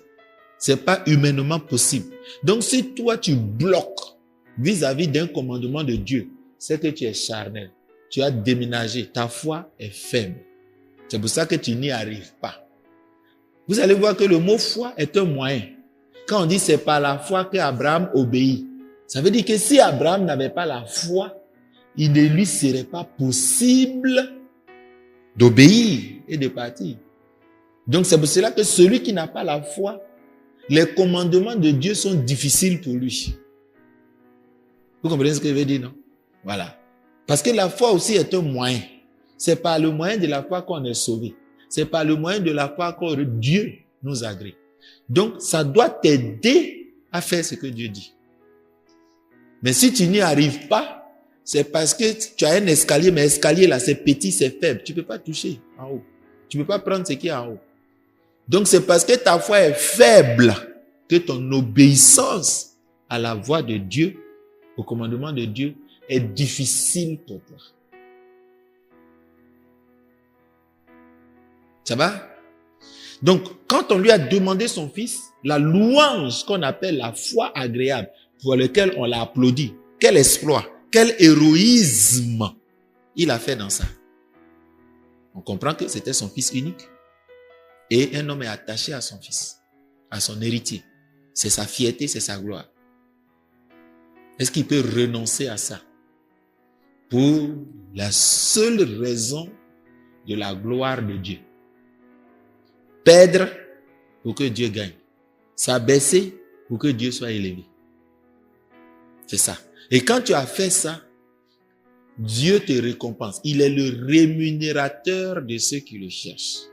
C'est pas humainement possible. Donc, si toi, tu bloques vis-à-vis d'un commandement de Dieu, c'est que tu es charnel. Tu as déménagé. Ta foi est faible. C'est pour ça que tu n'y arrives pas. Vous allez voir que le mot foi est un moyen. Quand on dit c'est par la foi qu'Abraham obéit, ça veut dire que si Abraham n'avait pas la foi, il ne lui serait pas possible d'obéir et de partir. Donc c'est pour cela que celui qui n'a pas la foi, les commandements de Dieu sont difficiles pour lui. Vous comprenez ce que je veux dire, non? Voilà. Parce que la foi aussi est un moyen. C'est par le moyen de la foi qu'on est sauvé. C'est par le moyen de la foi que Dieu nous agrée. Donc, ça doit t'aider à faire ce que Dieu dit. Mais si tu n'y arrives pas, c'est parce que tu as un escalier, mais l'escalier là, c'est petit, c'est faible. Tu ne peux pas toucher en haut. Tu ne peux pas prendre ce qui est en haut. Donc, c'est parce que ta foi est faible que ton obéissance à la voix de Dieu, au commandement de Dieu, est difficile pour toi. Ça va? Donc, quand on lui a demandé son fils, la louange qu'on appelle la foi agréable, pour laquelle on l'a applaudi, quel exploit, quel héroïsme il a fait dans ça. On comprend que c'était son fils unique. Et un homme est attaché à son fils, à son héritier. C'est sa fierté, c'est sa gloire. Est-ce qu'il peut renoncer à ça pour la seule raison de la gloire de Dieu? Perdre pour que Dieu gagne. S'abaisser pour que Dieu soit élevé. C'est ça. Et quand tu as fait ça, Dieu te récompense. Il est le rémunérateur de ceux qui le cherchent.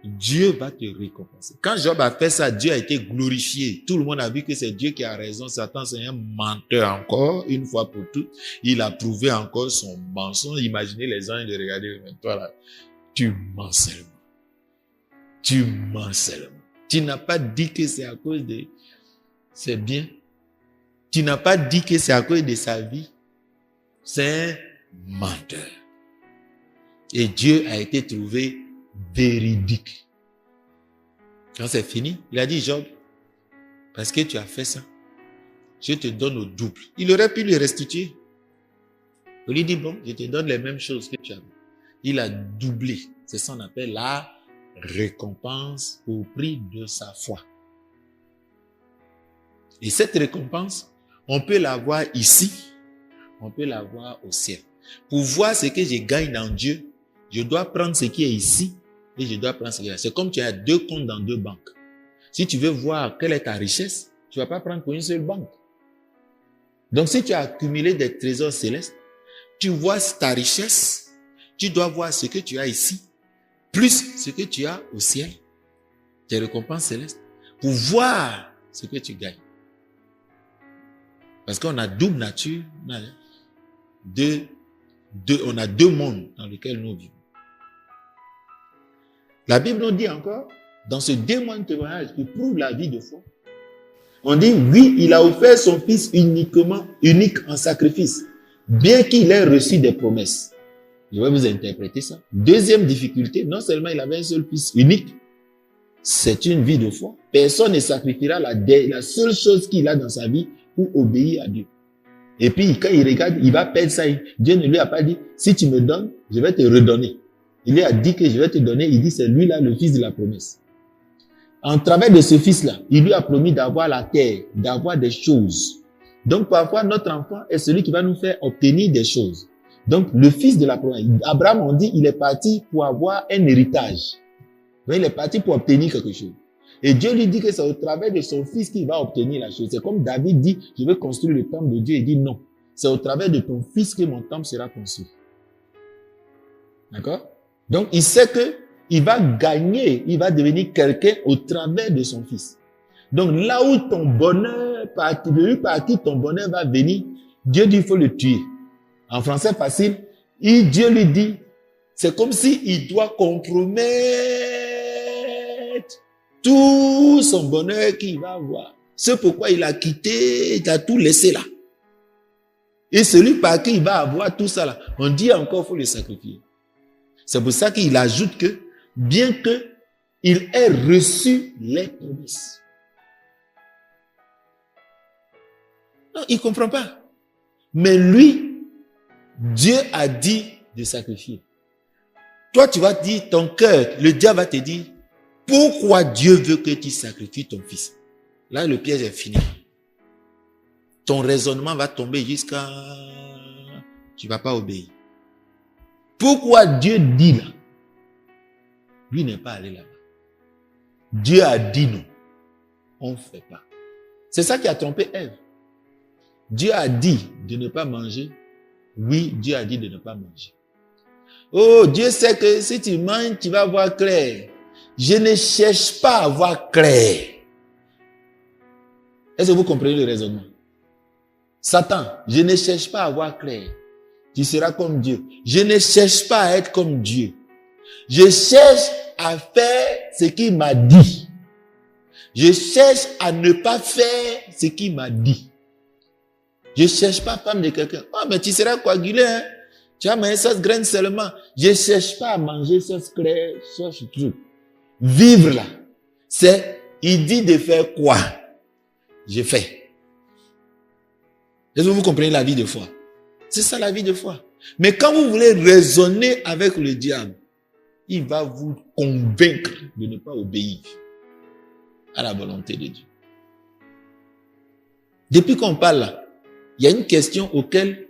Dieu va te récompenser. Quand Job a fait ça, Dieu a été glorifié. Tout le monde a vu que c'est Dieu qui a raison. Satan, c'est un menteur encore, une fois pour toutes. Il a prouvé encore son mensonge. Imaginez les gens de regarder, toi là, tu mens seulement. Tu mens seulement. Tu n'as pas dit que c'est à cause de... C'est bien. Tu n'as pas dit que c'est à cause de sa vie. C'est un menteur. Et Dieu a été trouvé véridique. Quand c'est fini, il a dit, Job, parce que tu as fait ça, je te donne au double. Il aurait pu lui restituer. Il lui dit, bon, je te donne les mêmes choses que tu as. Il a doublé. C'est ça qu'on appelle la récompense au prix de sa foi. Et cette récompense, on peut la voir ici, on peut la voir au ciel. Pour voir ce que je gagne dans Dieu, je dois prendre ce qui est ici et je dois prendre ce qui est là. C'est comme tu as deux comptes dans deux banques. Si tu veux voir quelle est ta richesse, tu ne vas pas prendre pour une seule banque. Donc si tu as accumulé des trésors célestes, tu vois ta richesse, tu dois voir ce que tu as ici, plus ce que tu as au ciel, tes récompenses célestes, pour voir ce que tu gagnes. Parce qu'on a double nature, on a deux mondes dans lesquels nous vivons. La Bible nous dit encore, dans ce témoignage qui prouve la vie de foi, on dit, oui, il a offert son fils unique en sacrifice, bien qu'il ait reçu des promesses. Je vais vous interpréter ça. Deuxième difficulté, non seulement il avait un seul fils unique, c'est une vie de foi. Personne ne sacrifiera la seule chose qu'il a dans sa vie pour obéir à Dieu. Et puis, quand il regarde, il va perdre ça. Dieu ne lui a pas dit, si tu me donnes, je vais te redonner. Il lui a dit que je vais te donner. Il dit, c'est lui-là le fils de la promesse. En travers de ce fils-là, il lui a promis d'avoir la terre, d'avoir des choses. Donc, parfois, notre enfant est celui qui va nous faire obtenir des choses. Donc, le fils de la promesse. Abraham, on dit, il est parti pour avoir un héritage. Mais il est parti pour obtenir quelque chose. Et Dieu lui dit que c'est au travers de son fils qu'il va obtenir la chose. C'est comme David dit, je vais construire le temple de Dieu. Il dit non. C'est au travers de ton fils que mon temple sera construit. D'accord? Donc, il sait que il va gagner, il va devenir quelqu'un au travers de son fils. Donc, là où ton bonheur, par qui ton bonheur va venir, Dieu dit, il faut le tuer. En français facile, Dieu lui dit, c'est comme si il doit compromettre tout son bonheur qu'il va avoir. C'est pourquoi il a quitté, il a tout laissé là. Et celui par qui il va avoir tout ça là, on dit encore, il faut le sacrifier. C'est pour ça qu'il ajoute que, bien que il ait reçu les promesses. Non, il ne comprend pas. Mais lui, Dieu a dit de sacrifier. Toi, tu vas dire, ton cœur, le diable va te dire, pourquoi Dieu veut que tu sacrifies ton fils? Là, le piège est fini. Ton raisonnement va tomber jusqu'à... Tu ne vas pas obéir. Pourquoi Dieu dit là? Lui n'est pas allé là-bas. Dieu a dit non. On ne fait pas. C'est ça qui a trompé Ève. Dieu a dit de ne pas manger. Oui, Dieu a dit de ne pas manger. Oh, Dieu sait que si tu manges, tu vas voir clair. Je ne cherche pas à voir clair. Est-ce que vous comprenez le raisonnement? Satan, je ne cherche pas à voir clair. Tu seras comme Dieu. Je ne cherche pas à être comme Dieu. Je cherche à faire ce qu'il m'a dit. Je cherche à ne pas faire ce qu'il m'a dit. Je cherche pas à femme de quelqu'un. Oh, mais tu seras coagulé, hein? Tu as mangé sauce graine seulement. Je cherche pas à manger sauce claire, sauce truc. Vivre là, c'est, il dit de faire quoi? Je fais. Est-ce que vous comprenez la vie de foi? C'est ça la vie de foi. Mais quand vous voulez raisonner avec le diable, il va vous convaincre de ne pas obéir à la volonté de Dieu. Depuis qu'on parle là, il y a une question auquel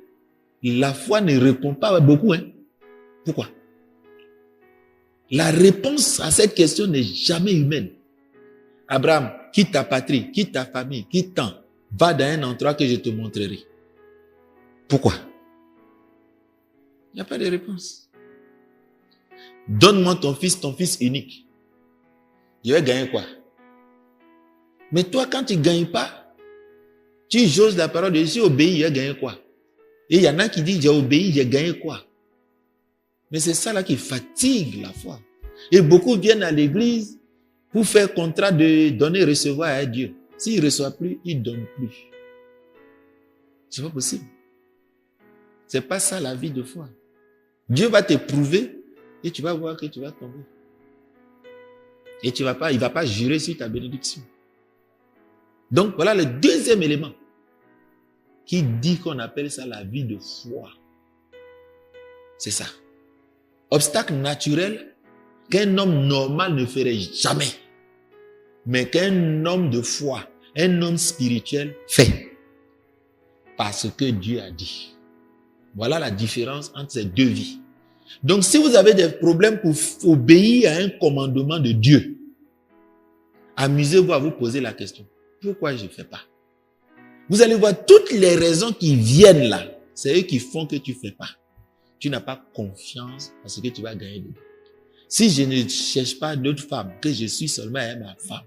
la foi ne répond pas beaucoup. Hein? Pourquoi? La réponse à cette question n'est jamais humaine. Abraham, quitte ta patrie, quitte ta famille, quitte tant, va dans un endroit que je te montrerai. Pourquoi? Il n'y a pas de réponse. Donne-moi ton fils unique. Je vais gagner quoi? Mais toi, quand tu ne gagnes pas, tu joses la parole de Dieu, si obéis, je vais gagner quoi? Et il y en a qui disent, j'ai obéi, j'ai gagné quoi? Mais c'est ça là qui fatigue la foi. Et beaucoup viennent à l'église pour faire contrat de donner, recevoir à Dieu. S'il ne reçoit plus, il ne donne plus. C'est pas possible. C'est pas ça la vie de foi. Dieu va te prouver et tu vas voir que tu vas tomber. Et il ne va pas jurer sur ta bénédiction. Donc voilà le deuxième élément qui dit qu'on appelle ça la vie de foi. C'est ça. Obstacle naturel qu'un homme normal ne ferait jamais. Mais qu'un homme de foi, un homme spirituel fait. Parce que Dieu a dit. Voilà la différence entre ces deux vies. Donc si vous avez des problèmes pour obéir à un commandement de Dieu, amusez-vous à vous poser la question. Pourquoi je ne fais pas? Vous allez voir toutes les raisons qui viennent là. C'est eux qui font que tu ne fais pas. Tu n'as pas confiance à ce que tu vas gagner dedans. Si je ne cherche pas d'autres femmes, que je suis seulement avec ma femme,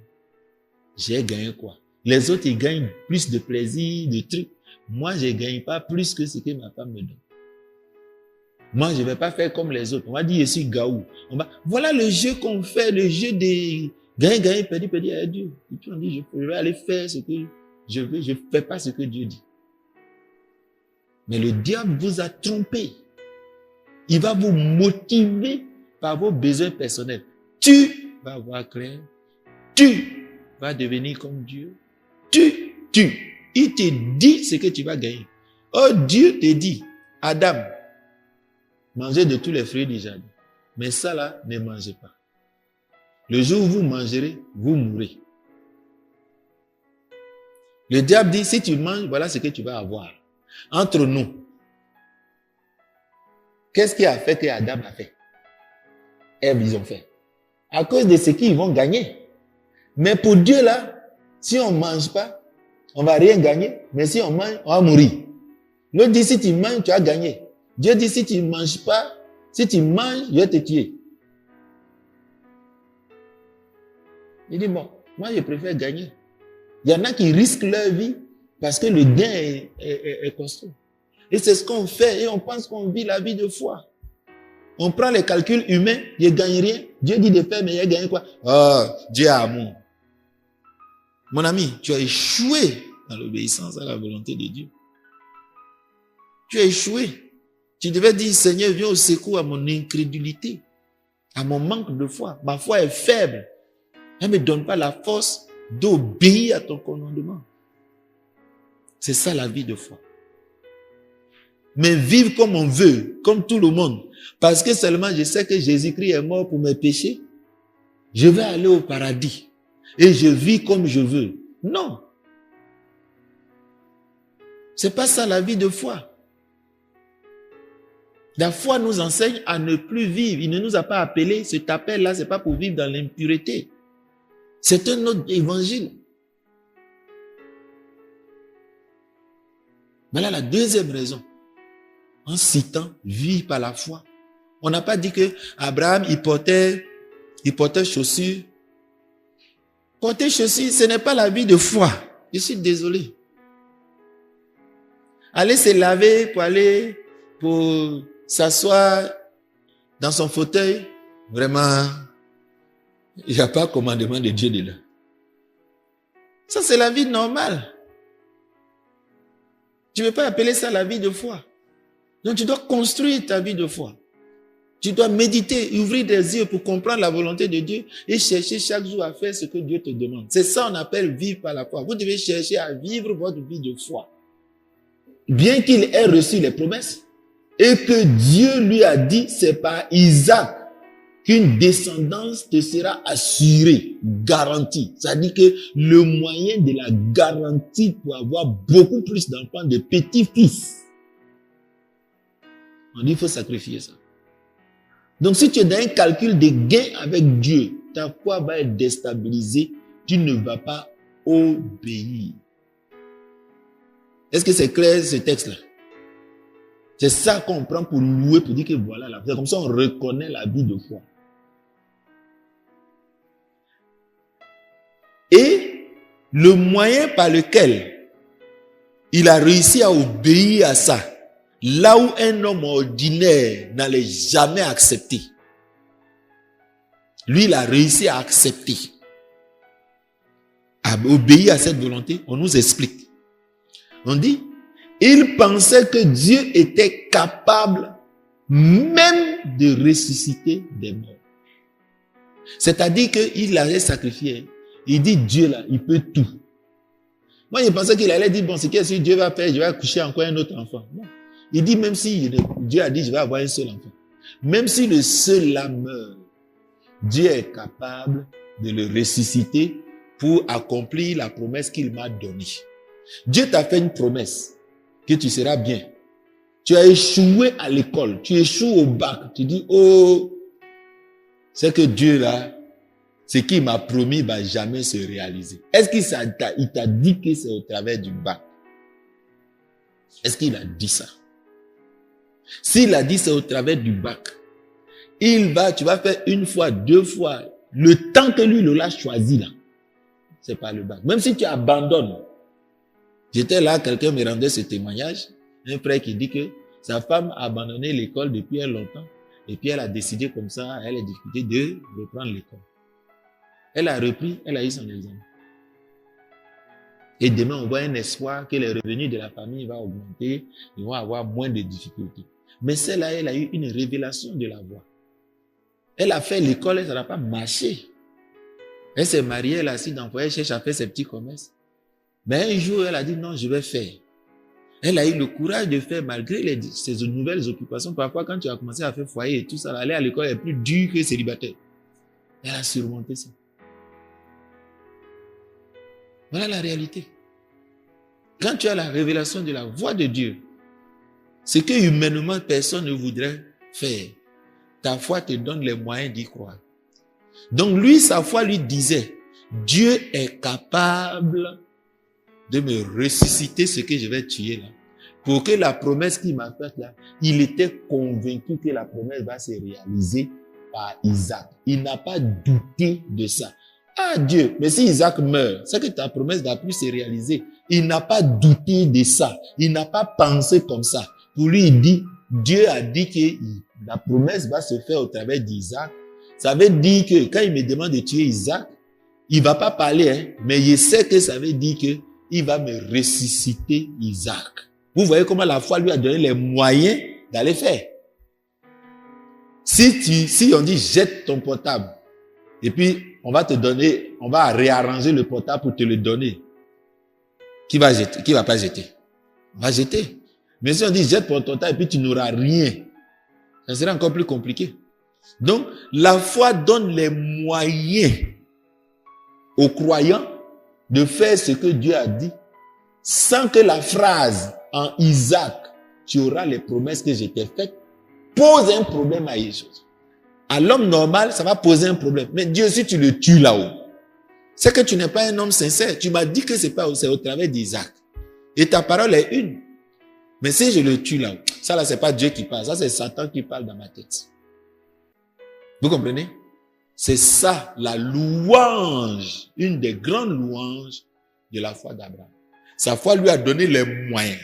j'ai gagné quoi? Les autres, ils gagnent plus de plaisir, de trucs. Moi, je ne gagne pas plus que ce que ma femme me donne. Moi, je ne vais pas faire comme les autres. On va dire, je suis gaou. Voilà le jeu qu'on fait, le jeu de gagner, perdu à Dieu. Et puis on dit, je vais aller faire ce que je veux, je ne fais pas ce que Dieu dit. Mais le diable vous a trompé. Il va vous motiver par vos besoins personnels. Tu vas voir clair. Tu vas devenir comme Dieu. Il te dit ce que tu vas gagner. Oh, Dieu te dit, Adam, mangez de tous les fruits du jardin. Mais ça là, ne mangez pas. Le jour où vous mangerez, vous mourrez. Le diable dit, si tu manges, voilà ce que tu vas avoir. Entre nous, qu'est-ce qui a fait que Adam a fait? Ève, ils ont fait. À cause de ce qu'ils vont gagner. Mais pour Dieu là, si on ne mange pas, on ne va rien gagner. Mais si on mange, on va mourir. L'autre dit, si tu manges, tu as gagné. Dieu dit, si tu ne manges pas, si tu manges, je vais te tuer. Il dit, bon, moi je préfère gagner. Il y en a qui risquent leur vie parce que le gain est construit. Et c'est ce qu'on fait et on pense qu'on vit la vie de foi. On prend les calculs humains, je ne gagne rien. Dieu dit de faire, mais il gagne quoi? Oh, Dieu a amour. Mon ami, tu as échoué dans l'obéissance à la volonté de Dieu. Tu as échoué. Tu devais dire, Seigneur, viens au secours à mon incrédulité, à mon manque de foi. Ma foi est faible. Elle ne me donne pas la force d'obéir à ton commandement. C'est ça la vie de foi. Mais vivre comme on veut, comme tout le monde, parce que seulement je sais que Jésus-Christ est mort pour mes péchés, je vais aller au paradis et je vis comme je veux. Non. C'est pas ça la vie de foi. La foi nous enseigne à ne plus vivre. Il ne nous a pas appelé, cet appel-là, c'est pas pour vivre dans l'impureté. C'est un autre évangile. Voilà la deuxième raison. En citant, vivre par la foi. On n'a pas dit que Abraham, il portait chaussures. Porter chaussures, ce n'est pas la vie de foi. Je suis désolé. Aller se laver pour s'asseoir dans son fauteuil, vraiment, il n'y a pas commandement de Dieu dedans. Ça, c'est la vie normale. Tu ne peux pas appeler ça la vie de foi. Donc, tu dois construire ta vie de foi. Tu dois méditer, ouvrir des yeux pour comprendre la volonté de Dieu et chercher chaque jour à faire ce que Dieu te demande. C'est ça qu'on appelle vivre par la foi. Vous devez chercher à vivre votre vie de foi. Bien qu'il ait reçu les promesses et que Dieu lui a dit, c'est par Isaac qu'une descendance te sera assurée, garantie. C'est-à-dire que le moyen de la garantie pour avoir beaucoup plus d'enfants, de petits-fils, on dit, il faut sacrifier ça. Donc, si tu es dans un calcul de gain avec Dieu, ta foi va être déstabilisée, tu ne vas pas obéir. Est-ce que c'est clair ce texte-là? C'est ça qu'on prend pour louer, pour dire que voilà, c'est comme ça on reconnaît la vie de foi. Et le moyen par lequel il a réussi à obéir à ça, là où un homme ordinaire n'allait jamais accepter, lui, il a réussi à accepter, à obéir à cette volonté. On nous explique. On dit, il pensait que Dieu était capable même de ressusciter des morts. C'est-à-dire qu'il allait sacrifier. Il dit, Dieu là, il peut tout. Moi, je pensais qu'il allait dire, bon, c'est qu'est-ce que Dieu va faire? Je vais accoucher encore un autre enfant. Non. Il dit, même si Dieu a dit, je vais avoir un seul enfant. Même si le seul là meurt, Dieu est capable de le ressusciter pour accomplir la promesse qu'il m'a donnée. Dieu t'a fait une promesse que tu seras bien. Tu as échoué à l'école, tu échoues au bac. Tu dis, oh, c'est que Dieu là, ce qu'il m'a promis va jamais se réaliser. Est-ce qu'il t'a dit que c'est au travers du bac? Est-ce qu'il a dit ça? S'il a dit c'est au travers du bac, tu vas faire une fois, deux fois, le temps que lui l'a choisi là, c'est pas le bac. Même si tu abandonnes. J'étais là, quelqu'un me rendait ce témoignage, un frère qui dit que sa femme a abandonné l'école depuis longtemps, et puis elle a décidé comme ça, elle a discuté de reprendre l'école. Elle a repris, elle a eu son examen. Et demain, on voit un espoir que les revenus de la famille vont augmenter, ils vont avoir moins de difficultés. Mais celle-là, elle a eu une révélation de la voix. Elle a fait l'école, ça n'a pas marché. Elle s'est mariée, elle a assis dans le foyer, elle cherche à faire ses petits commerces. Mais un jour, elle a dit non, je vais faire. Elle a eu le courage de faire malgré ses nouvelles occupations. Parfois, quand tu as commencé à faire foyer et tout ça, aller à l'école est plus dur que célibataire. Elle a surmonté ça. Voilà la réalité. Quand tu as la révélation de la voix de Dieu, ce que humainement personne ne voudrait faire, ta foi te donne les moyens d'y croire. Donc lui, sa foi lui disait, Dieu est capable de me ressusciter ce que je vais tuer là. Pour que la promesse qu'il m'a faite là, il était convaincu que la promesse va se réaliser par Isaac. Il n'a pas douté de ça. Ah Dieu, mais si Isaac meurt, c'est que ta promesse va plus se réaliser. Il n'a pas douté de ça. Il n'a pas pensé comme ça. Pour lui, il dit, Dieu a dit que la promesse va se faire au travers d'Isaac. Ça veut dire que quand il me demande de tuer Isaac, il va pas parler, mais je sais que ça veut dire que il va me ressusciter Isaac. Vous voyez comment la foi lui a donné les moyens d'aller faire. Si on dit jette ton portable, et puis on va réarranger le portable pour te le donner. Qui va jeter? Qui va pas jeter? On va jeter. Mais si on dit jette pour ton temps et puis tu n'auras rien, ça sera encore plus compliqué. Donc, la foi donne les moyens aux croyants de faire ce que Dieu a dit, sans que la phrase en Isaac, tu auras les promesses que je t'ai faites, pose un problème à Jésus. À l'homme normal, ça va poser un problème. Mais Dieu, si tu le tues là-haut, c'est que tu n'es pas un homme sincère. Tu m'as dit que c'est au travers d'Isaac. Et ta parole est une. Mais si je le tue là-haut, ça là, c'est pas Dieu qui parle. Ça, c'est Satan qui parle dans ma tête. Vous comprenez? C'est ça, la louange, une des grandes louanges de la foi d'Abraham. Sa foi lui a donné les moyens.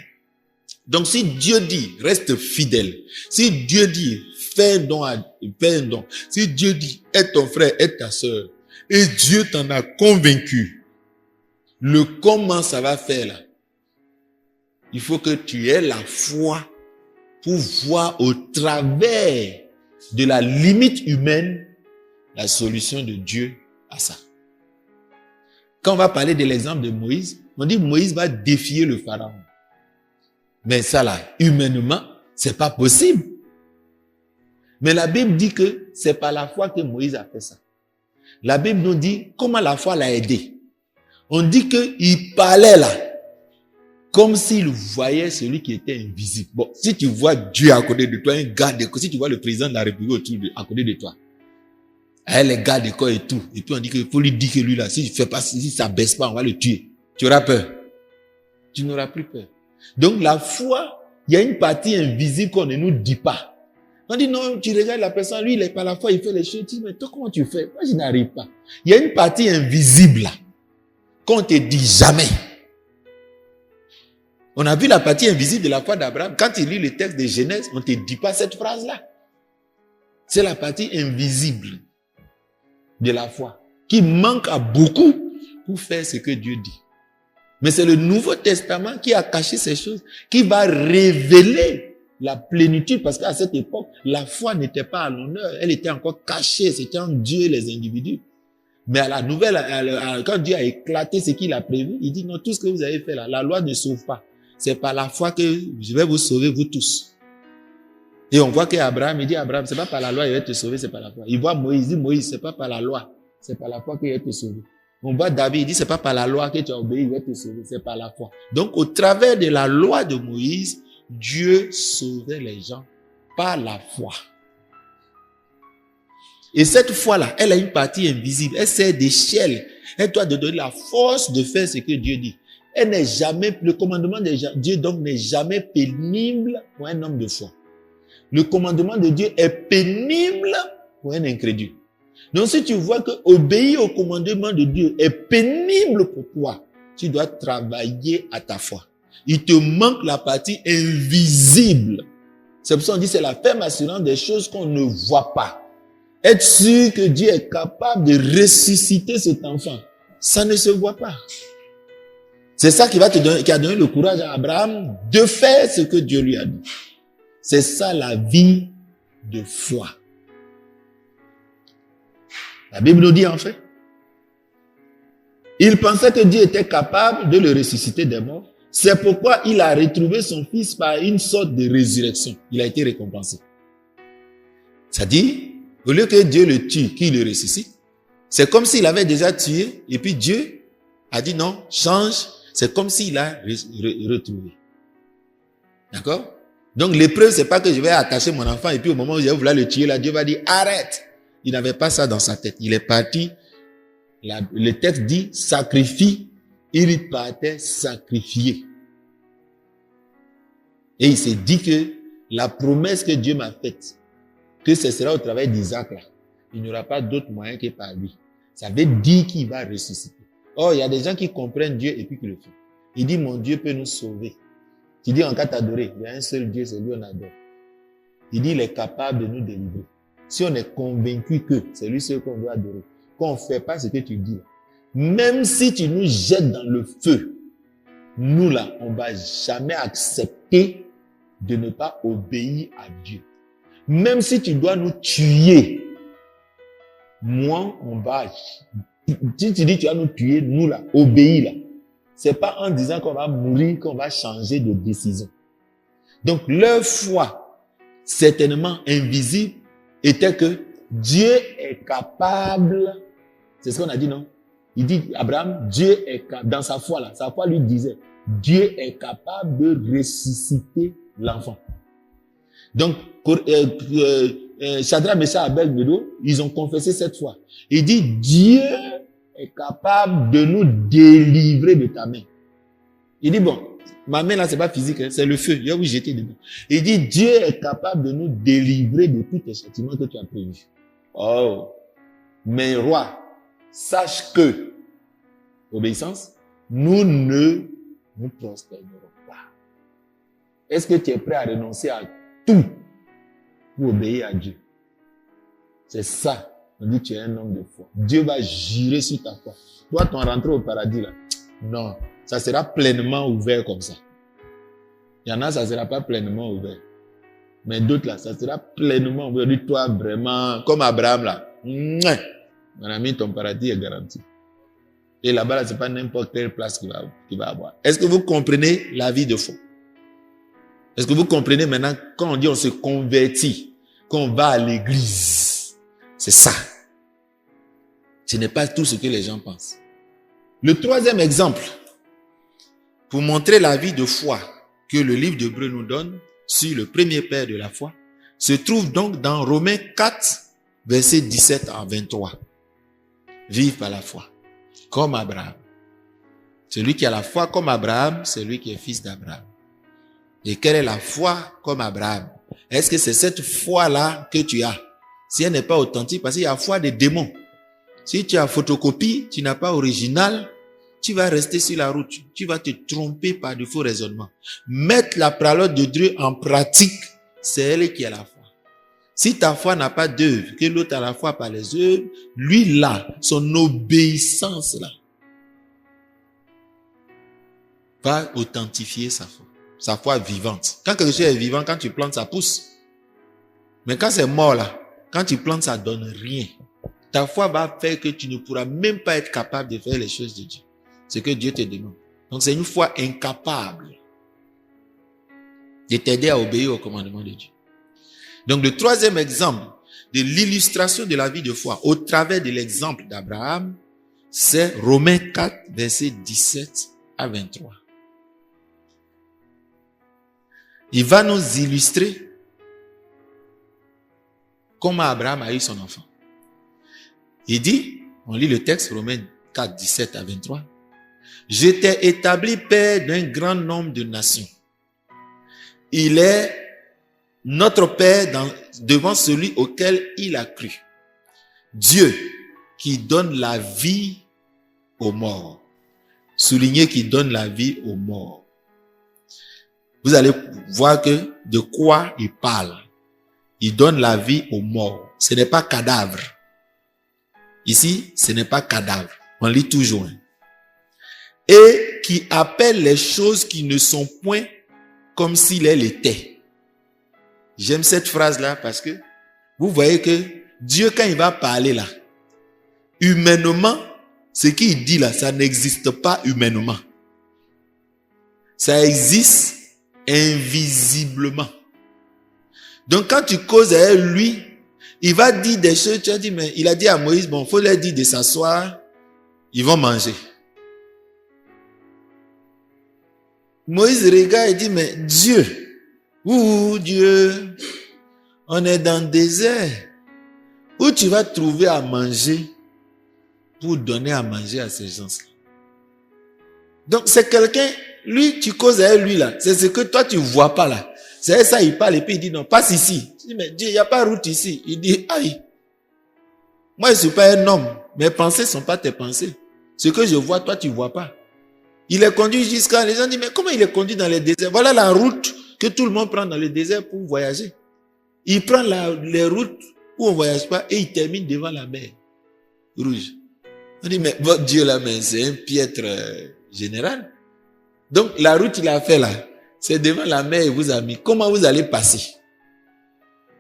Donc, si Dieu dit, reste fidèle. Si Dieu dit, fais un don, si Dieu dit, aide ton frère, aide ta sœur, et Dieu t'en a convaincu, le comment ça va faire là? Il faut que tu aies la foi pour voir au travers de la limite humaine la solution de Dieu à ça. Quand on va parler de l'exemple de Moïse, on dit Moïse va défier le pharaon. Mais ça là, humainement, c'est pas possible. Mais la Bible dit que c'est par la foi que Moïse a fait ça. La Bible nous dit comment la foi l'a aidé. On dit qu'il parlait là, comme s'il voyait celui qui était invisible. Bon, si tu vois Dieu à côté de toi, un garde, si tu vois le président de la République à côté de toi, avec les gardes de corps et tout, et puis on dit qu'il faut lui dire que lui là, si tu fais pas, si ça baisse pas, on va le tuer. Tu auras peur. Tu n'auras plus peur. Donc la foi, il y a une partie invisible qu'on ne nous dit pas. On dit non, tu regardes la personne, lui il est pas la foi, il fait les choses, tu dis mais toi comment tu fais? Moi je n'arrive pas. Il y a une partie invisible là, qu'on te dit jamais. On a vu la partie invisible de la foi d'Abraham. Quand tu lis le texte de Genèse, on ne te dit pas cette phrase-là. C'est la partie invisible de la foi qui manque à beaucoup pour faire ce que Dieu dit. Mais c'est le Nouveau Testament qui a caché ces choses, qui va révéler la plénitude, parce qu'à cette époque, la foi n'était pas à l'honneur, elle était encore cachée, c'était en Dieu les individus. Mais à la nouvelle, quand Dieu a éclaté ce qu'il a prévu, il dit non, tout ce que vous avez fait là, la loi ne sauve pas. C'est par la foi que je vais vous sauver, vous tous. Et on voit qu'Abraham, il dit Abraham, c'est pas par la loi qu'il va te sauver, c'est par la foi. Il voit Moïse, il dit Moïse, c'est pas par la loi, c'est par la foi qu'il va te sauver. On voit David, il dit c'est pas par la loi que tu as obéi, il va te sauver, c'est par la foi. Donc au travers de la loi de Moïse, Dieu sauvait les gens par la foi. Et cette foi-là, elle a une partie invisible, elle sert d'échelle, elle doit te donner la force de faire ce que Dieu dit. Elle n'est jamais, le commandement de Dieu donc n'est jamais pénible pour un homme de foi. Le commandement de Dieu est pénible pour un incrédule. Donc si tu vois que obéir au commandement de Dieu est pénible pour toi, tu dois travailler à ta foi. Il te manque la partie invisible. C'est pour ça qu'on dit c'est la ferme assurance des choses qu'on ne voit pas. Être sûr que Dieu est capable de ressusciter cet enfant, ça ne se voit pas. C'est ça qui a donné le courage à Abraham de faire ce que Dieu lui a dit. C'est ça la vie de foi. La Bible nous dit en fait, il pensait que Dieu était capable de le ressusciter des morts. C'est pourquoi il a retrouvé son fils par une sorte de résurrection. Il a été récompensé. C'est-à-dire, au lieu que Dieu le tue, qu'il le ressuscite, c'est comme s'il avait déjà tué, et puis Dieu a dit non, change, c'est comme s'il a retrouvé. D'accord? Donc l'épreuve, c'est pas que je vais attacher mon enfant, et puis au moment où je vais vouloir le tuer, là, Dieu va dire arrête. Il n'avait pas ça dans sa tête. Il est parti, le texte dit sacrifie, il partait sacrifier. Et il s'est dit que la promesse que Dieu m'a faite, que ce sera au travail d'Isaac là, il n'y aura pas d'autre moyen que par lui. Ça veut dire qu'il va ressusciter. Or, il y a des gens qui comprennent Dieu et puis qui le font. Il dit, mon Dieu peut nous sauver. Tu dis, en cas t'adorer, il y a un seul Dieu, c'est lui on adore. Il dit, il est capable de nous délivrer. Si on est convaincu que c'est lui seul qu'on doit adorer, qu'on ne fait pas ce que tu dis, même si tu nous jettes dans le feu, nous là, on ne va jamais accepter de ne pas obéir à Dieu. Même si tu dois nous tuer, moi, on va... Si tu dis tu vas nous tuer, nous là, obéir là, c'est pas en disant qu'on va mourir qu'on va changer de décision. Donc, leur foi, certainement invisible, était que Dieu est capable, c'est ce qu'on a dit, non? Il dit, Abraham, Dieu est capable, dans sa foi là, sa foi lui disait, Dieu est capable de ressusciter l'enfant. Donc, Shadrach, Meshach, Abed-Nego, ils ont confessé cette foi. Il dit, Dieu est capable de nous délivrer de ta main. Il dit, bon, ma main là, c'est pas physique, hein, c'est le feu. Je vais vous jeter dedans. Il dit, Dieu est capable de nous délivrer de tous tes châtiments que tu as prévus. Oh, mais roi, sache que, obéissance, nous ne nous prosternons pas. Est-ce que tu es prêt à renoncer à tout pour obéir à Dieu? C'est ça. On dit tu es un homme de foi. Dieu va jurer sur ta foi. Toi, ton rentrée au paradis là, non, ça sera pleinement ouvert comme ça. Il y en a, ça sera pas pleinement ouvert. Mais d'autres là, ça sera pleinement ouvert. Dis toi vraiment, comme Abraham là. Mon ami, ton paradis est garanti. Et là-bas, là, c'est pas n'importe quelle place qu'il va avoir. Est-ce que vous comprenez la vie de foi? Est-ce que vous comprenez maintenant quand on dit on se convertit, qu'on va à l'église? C'est ça. Ce n'est pas tout ce que les gens pensent. Le troisième exemple, pour montrer la vie de foi que le livre d'Hébreux nous donne sur le premier père de la foi, se trouve donc dans Romains 4, versets 17 à 23. Vive par la foi, comme Abraham. Celui qui a la foi comme Abraham, c'est lui qui est fils d'Abraham. Et quelle est la foi comme Abraham? Est-ce que c'est cette foi-là que tu as? Si elle n'est pas authentique, parce qu'il y a la foi des démons. Si tu as photocopie, tu n'as pas original, tu vas rester sur la route. Tu vas te tromper par de faux raisonnements. Mettre la parole de Dieu en pratique, c'est elle qui a la foi. Si ta foi n'a pas d'œuvre, que l'autre a la foi par les œuvres, lui là, son obéissance là, va authentifier sa foi vivante. Quand quelque chose est vivant, quand tu plantes, ça pousse. Mais quand c'est mort là, quand tu plantes, ça donne rien. Ta foi va faire que tu ne pourras même pas être capable de faire les choses de Dieu. Ce que Dieu te demande. Donc c'est une foi incapable de t'aider à obéir au commandement de Dieu. Donc le troisième exemple de l'illustration de la vie de foi au travers de l'exemple d'Abraham, c'est Romains 4, versets 17 à 23. Il va nous illustrer comment Abraham a eu son enfant. Il dit, on lit le texte, Romains 4, 17 à 23. Je t'ai établi père d'un grand nombre de nations. Il est notre père devant celui auquel il a cru. Dieu qui donne la vie aux morts. Soulignez qu'il donne la vie aux morts. Vous allez voir que de quoi il parle. Il donne la vie aux morts. Ce n'est pas cadavre. Ici, ce n'est pas cadavre. On lit toujours. Et qui appelle les choses qui ne sont point comme s'il étaient. J'aime cette phrase-là parce que vous voyez que Dieu, quand il va parler là, humainement, ce qu'il dit là, ça n'existe pas humainement. Ça existe invisiblement. Donc quand tu causes avec lui, il va dire des choses, tu as dit, mais il a dit à Moïse, bon, faut leur dire de s'asseoir, ils vont manger. Moïse regarde et dit, mais Dieu, Dieu, on est dans le désert. Où tu vas trouver à manger pour donner à manger à ces gens-là? Donc c'est quelqu'un, lui, tu causes avec lui là, c'est ce que toi tu vois pas là. C'est ça, il parle et puis il dit non, passe ici. Tu dis, mais Dieu, il n'y a pas route ici. Il dit, aïe, moi je ne suis pas un homme, mes pensées ne sont pas tes pensées. Ce que je vois, toi tu ne vois pas. Il est conduit jusqu'à, les gens disent, mais comment il est conduit dans les déserts? Voilà la route que tout le monde prend dans le désert pour voyager. Il prend les routes où on ne voyage pas et il termine devant la mer rouge. On dit, mais votre Dieu là, mais c'est un piètre général. Donc la route qu'il a fait là, c'est devant la mer et vous a mis. Comment vous allez passer?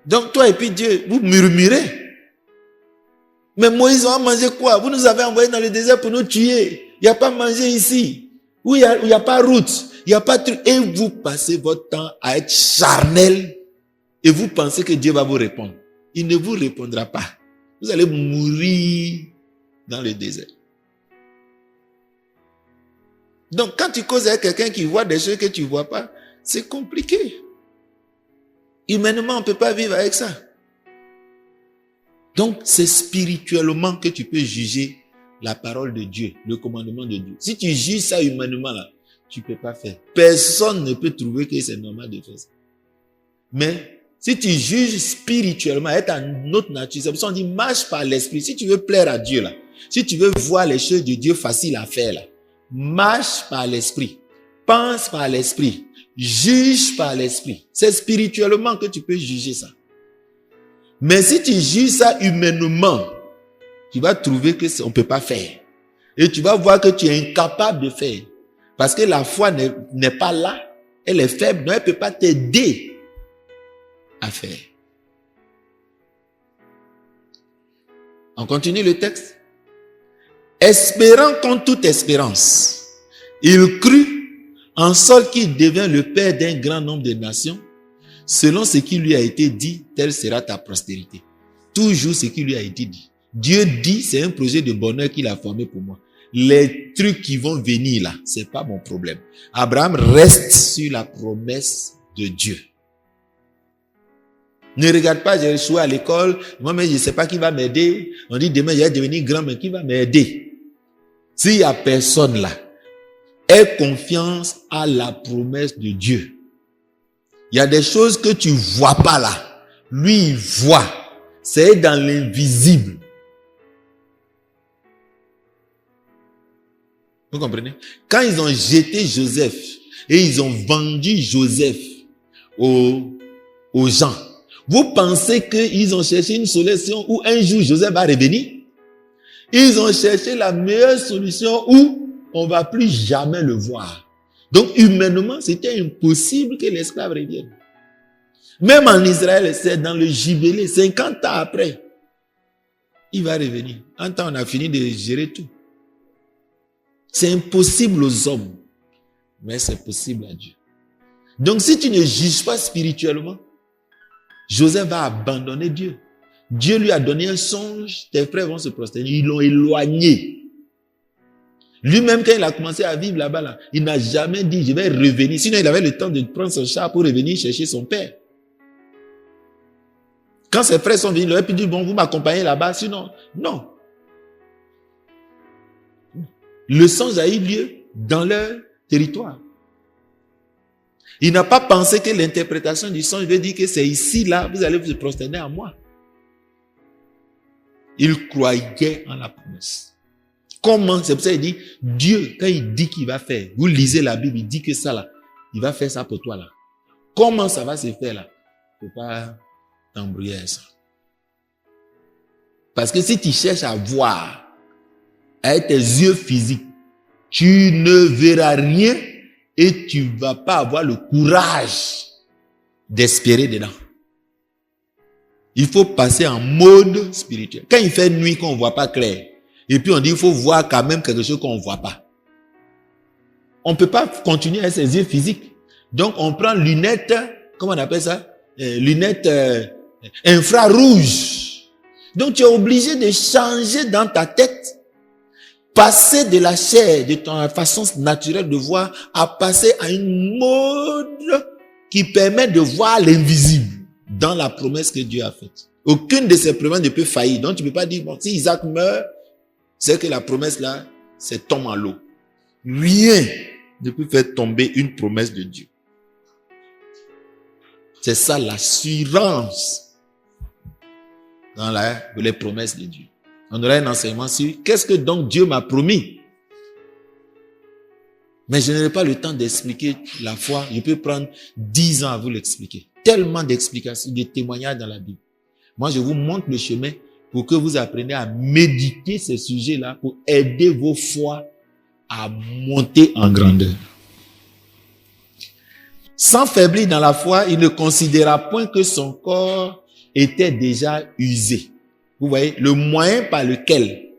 Donc toi et puis Dieu, vous murmurez. Mais Moïse, on a mangé quoi? Vous nous avez envoyés dans le désert pour nous tuer. Il n'y a pas mangé ici. où il y a pas route, il n'y a pas de truc, et vous passez votre temps à être charnel, et vous pensez que Dieu va vous répondre. Il ne vous répondra pas. Vous allez mourir dans le désert. Donc, quand tu causes avec quelqu'un qui voit des choses que tu ne vois pas, c'est compliqué. Humainement, on ne peut pas vivre avec ça. Donc, c'est spirituellement que tu peux juger la parole de Dieu, le commandement de Dieu. Si tu juges ça humainement, là, tu ne peux pas faire. Personne ne peut trouver que c'est normal de faire ça. Mais, si tu juges spirituellement, être en notre nature, c'est pour ça qu'on dit marche par l'esprit. Si tu veux plaire à Dieu, là, si tu veux voir les choses de Dieu faciles à faire, là, marche par l'esprit, pense par l'esprit, juge par l'esprit. C'est spirituellement que tu peux juger ça. Mais si tu juges ça humainement, tu vas trouver que on ne peut pas faire. Et tu vas voir que tu es incapable de faire. Parce que la foi n'est pas là. Elle est faible, donc elle ne peut pas t'aider à faire. On continue le texte. Espérant contre toute espérance, il crut en sorte qu'il devient le père d'un grand nombre de nations, selon ce qui lui a été dit, telle sera ta postérité. Toujours ce qui lui a été dit. Dieu dit, c'est un projet de bonheur qu'il a formé pour moi. Les trucs qui vont venir là, c'est pas mon problème. Abraham reste sur la promesse de Dieu. Ne regarde pas, j'ai échoué à l'école, moi-même je ne sais pas qui va m'aider. On dit demain, je vais devenir grand, mais qui va m'aider? S'il n'y a personne là, aie confiance à la promesse de Dieu. Il y a des choses que tu ne vois pas là. Lui, il voit. C'est dans l'invisible. Vous comprenez? Quand ils ont jeté Joseph et ils ont vendu Joseph aux gens, vous pensez qu'ils ont cherché une solution où un jour Joseph va revenir? Ils ont cherché la meilleure solution où on ne va plus jamais le voir. Donc, humainement, c'était impossible que l'esclave revienne. Même en Israël, c'est dans le jubilé, 50 ans après, il va revenir. En temps, on a fini de gérer tout. C'est impossible aux hommes, mais c'est possible à Dieu. Donc, si tu ne juges pas spirituellement, Joseph va abandonner Dieu. Dieu lui a donné un songe, tes frères vont se prosterner. Ils l'ont éloigné. Lui-même, quand il a commencé à vivre là-bas, là, il n'a jamais dit, je vais revenir. Sinon, il avait le temps de prendre son char pour revenir chercher son père. Quand ses frères sont venus, il aurait pu dire, bon, vous m'accompagnez là-bas. Sinon, non. Le songe a eu lieu dans leur territoire. Il n'a pas pensé que l'interprétation du songe veut dire que c'est ici, là, vous allez vous prosterner à moi. Il croyait en la promesse. Comment? C'est pour ça qu'il dit, Dieu, quand il dit qu'il va faire, vous lisez la Bible, il dit que ça là, il va faire ça pour toi là. Comment ça va se faire là? Il ne faut pas t'embrouiller à ça. Parce que si tu cherches à voir avec tes yeux physiques, tu ne verras rien et tu ne vas pas avoir le courage d'espérer dedans. Il faut passer en mode spirituel. Quand il fait nuit, qu'on ne voit pas clair, et puis on dit il faut voir quand même quelque chose qu'on ne voit pas. On ne peut pas continuer avec ses yeux physiques. Donc on prend lunettes, comment on appelle ça? Lunettes infrarouges. Donc tu es obligé de changer dans ta tête, passer de la chair, de ta façon naturelle de voir, à passer à une mode qui permet de voir l'invisible dans la promesse que Dieu a faite. Aucune de ces promesses ne peut faillir. Donc tu ne peux pas dire, bon, si Isaac meurt, c'est que la promesse là, c'est tombe en l'eau. Rien ne peut faire tomber une promesse de Dieu. C'est ça l'assurance dans les promesses de Dieu. On aurait un enseignement sur qu'est-ce que donc Dieu m'a promis. Mais je n'aurai pas le temps d'expliquer la foi. Je peux prendre 10 ans à vous l'expliquer. Tellement d'explications, de témoignages dans la Bible. Moi, je vous montre le chemin pour que vous appreniez à méditer ces sujets-là pour aider vos foi à monter en grandeur. Sans faiblir dans la foi, il ne considéra point que son corps était déjà usé. Vous voyez, le moyen par lequel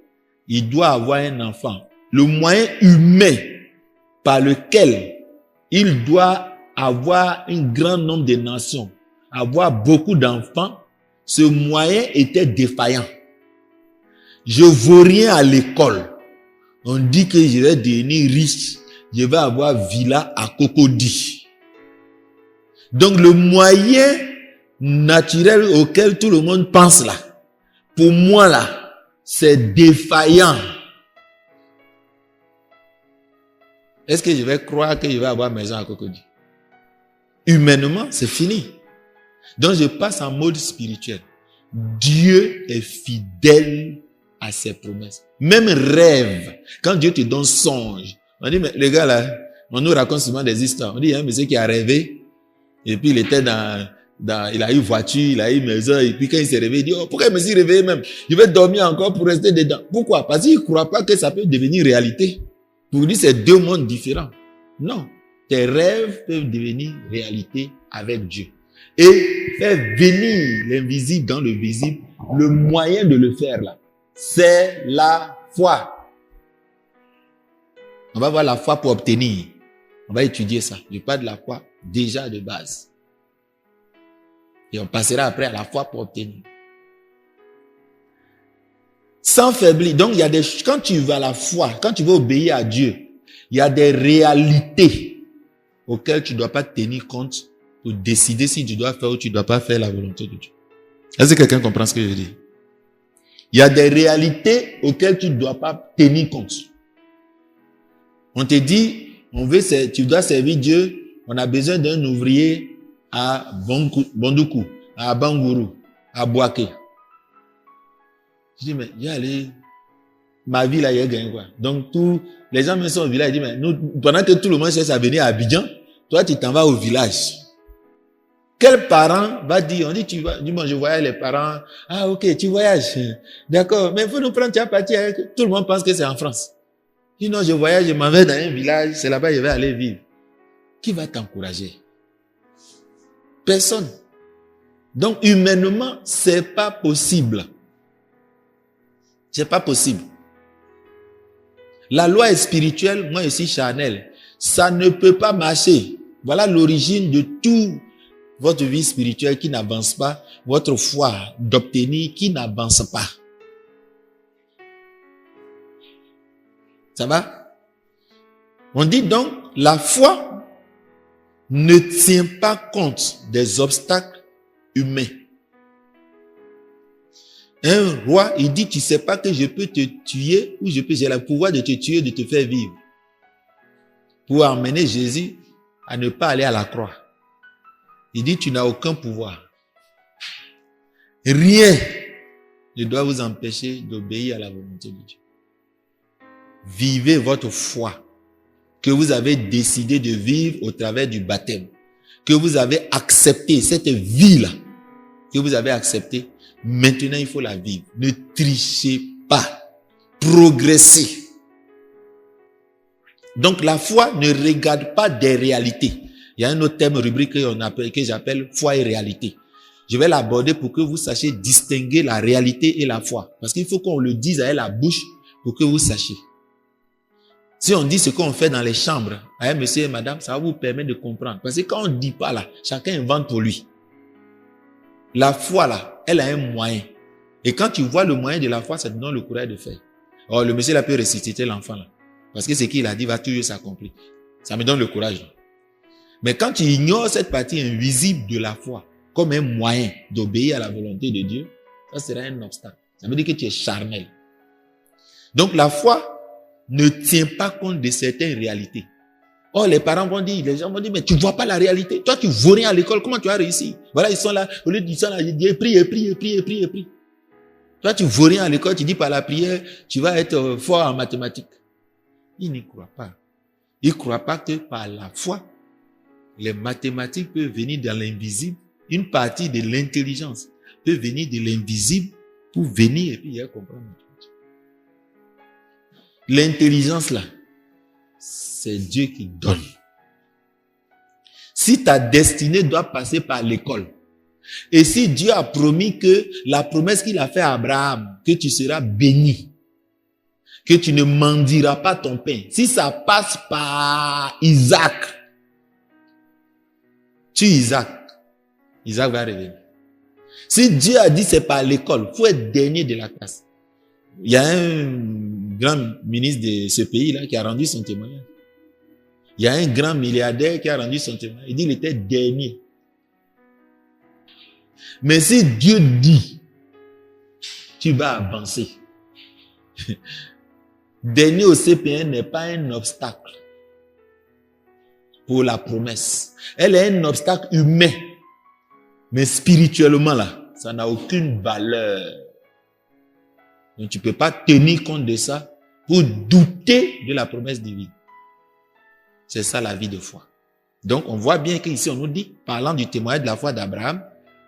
il doit avoir un enfant, le moyen humain par lequel il doit avoir un grand nombre de nations, avoir beaucoup d'enfants, ce moyen était défaillant. Je vaux rien à l'école. On dit que je vais devenir riche, je vais avoir villa à Cocody. Donc le moyen naturel auquel tout le monde pense là, pour moi là, c'est défaillant. Est-ce que je vais croire que je vais avoir maison à Cocody? Humainement, c'est fini. Donc je passe en mode spirituel. Dieu est fidèle à ses promesses. Même rêve. Quand Dieu te donne songe. On dit, mais les gars là, on nous raconte souvent des histoires. On dit, il y a un monsieur qui a rêvé. Et puis il était il a eu voiture, il a eu maison. Et puis quand il s'est réveillé, il dit, oh, pourquoi il me suis réveillé même? Je vais dormir encore pour rester dedans. Pourquoi? Parce qu'il ne croit pas que ça peut devenir réalité. Pour lui, c'est deux mondes différents. Non. Tes rêves peuvent devenir réalité avec Dieu. Et faire venir l'invisible dans le visible, le moyen de le faire là, c'est la foi. On va voir la foi pour obtenir. On va étudier ça. Je parle de la foi déjà de base. Et on passera après à la foi pour obtenir. Sans faiblir. Donc, il y a des, quand tu vas à la foi, quand tu vas obéir à Dieu, il y a des réalités auxquelles tu ne dois pas tenir compte pour décider si tu dois faire ou tu ne dois pas faire la volonté de Dieu. Est-ce que quelqu'un comprend ce que je dis? Il y a des réalités auxquelles tu ne dois pas tenir compte. On te dit, tu dois servir Dieu, on a besoin d'un ouvrier à Bondoukou, à Bangourou, à Boaké. Je dis, mais il y a allé, ma vie là, il y a gagné quoi. Donc, tous les gens me sont au village, ils disent, mais nous, pendant que tout le monde cherche à venir à Abidjan, toi, tu t'en vas au village. Quel parent va dire, on dit, tu vas, dis-moi, je voyage les parents, ah, ok, tu voyages. D'accord, mais il faut nous prendre, tu as parti avec, tout le monde pense que c'est en France. Je dis, non, je voyage, je m'en vais dans un village, c'est là-bas, je vais aller vivre. Qui va t'encourager? Personne. Donc, humainement, c'est pas possible. C'est pas possible. La loi est spirituelle, moi aussi charnel. Ça ne peut pas marcher. Voilà l'origine de tout votre vie spirituelle qui n'avance pas, votre foi d'obtenir qui n'avance pas. Ça va? On dit donc, la foi ne tient pas compte des obstacles humains. Un roi, il dit, tu sais pas que je peux te tuer ou j'ai le pouvoir de te tuer, de te faire vivre. Pour emmener Jésus à ne pas aller à la croix. Il dit, tu n'as aucun pouvoir. Rien ne doit vous empêcher d'obéir à la volonté de Dieu. Vivez votre foi que vous avez décidé de vivre au travers du baptême. Que vous avez accepté cette vie-là. Que vous avez accepté. Maintenant, il faut la vivre. Ne trichez pas. Progressez. Donc, la foi ne regarde pas des réalités. Il y a un autre thème rubrique que j'appelle foi et réalité. Je vais l'aborder pour que vous sachiez distinguer la réalité et la foi. Parce qu'il faut qu'on le dise avec la bouche pour que vous sachiez. Si on dit ce qu'on fait dans les chambres à un monsieur et madame, ça va vous permettre de comprendre. Parce que quand on ne dit pas là, chacun invente pour lui. La foi là, elle a un moyen. Et quand tu vois le moyen de la foi, ça te donne le courage de faire. Oh, le monsieur là peut ressusciter l'enfant là. Parce que ce qu'il a dit va toujours s'accomplir. Ça me donne le courage là. Mais quand tu ignores cette partie invisible de la foi, comme un moyen d'obéir à la volonté de Dieu, ça sera un obstacle. Ça veut dire que tu es charnel. Donc la foi ne tient pas compte de certaines réalités. Oh, les parents vont dire, les gens vont dire, mais tu vois pas la réalité. Toi, tu vaux rien à l'école, comment tu as réussi? Voilà, ils sont là, au lieu de sont là, ils disent, prie. Toi, tu vaux rien à l'école, tu dis par la prière, tu vas être fort en mathématiques. Ils n'y croient pas. Ils ne croient pas que par la foi, les mathématiques peuvent venir dans l'invisible. Une partie de l'intelligence peut venir de l'invisible pour venir et puis comprendre. L'intelligence là, c'est Dieu qui donne. Si ta destinée doit passer par l'école, et si Dieu a promis que la promesse qu'il a fait à Abraham, que tu seras béni, que tu ne mendieras pas ton pain. Si ça passe par Isaac, tue Isaac. Isaac va revenir. Si Dieu a dit c'est par l'école, il faut être dernier de la classe. Il y a un grand ministre de ce pays-là qui a rendu son témoignage. Il y a un grand milliardaire qui a rendu son témoignage. Il dit qu'il était dernier. Mais si Dieu dit, tu vas avancer. Dernier au CPN n'est pas un obstacle pour la promesse. Elle est un obstacle humain. Mais spirituellement, là, ça n'a aucune valeur. Donc, tu ne peux pas tenir compte de ça pour douter de la promesse divine. C'est ça la vie de foi. Donc, on voit bien qu'ici, on nous dit, parlant du témoignage de la foi d'Abraham,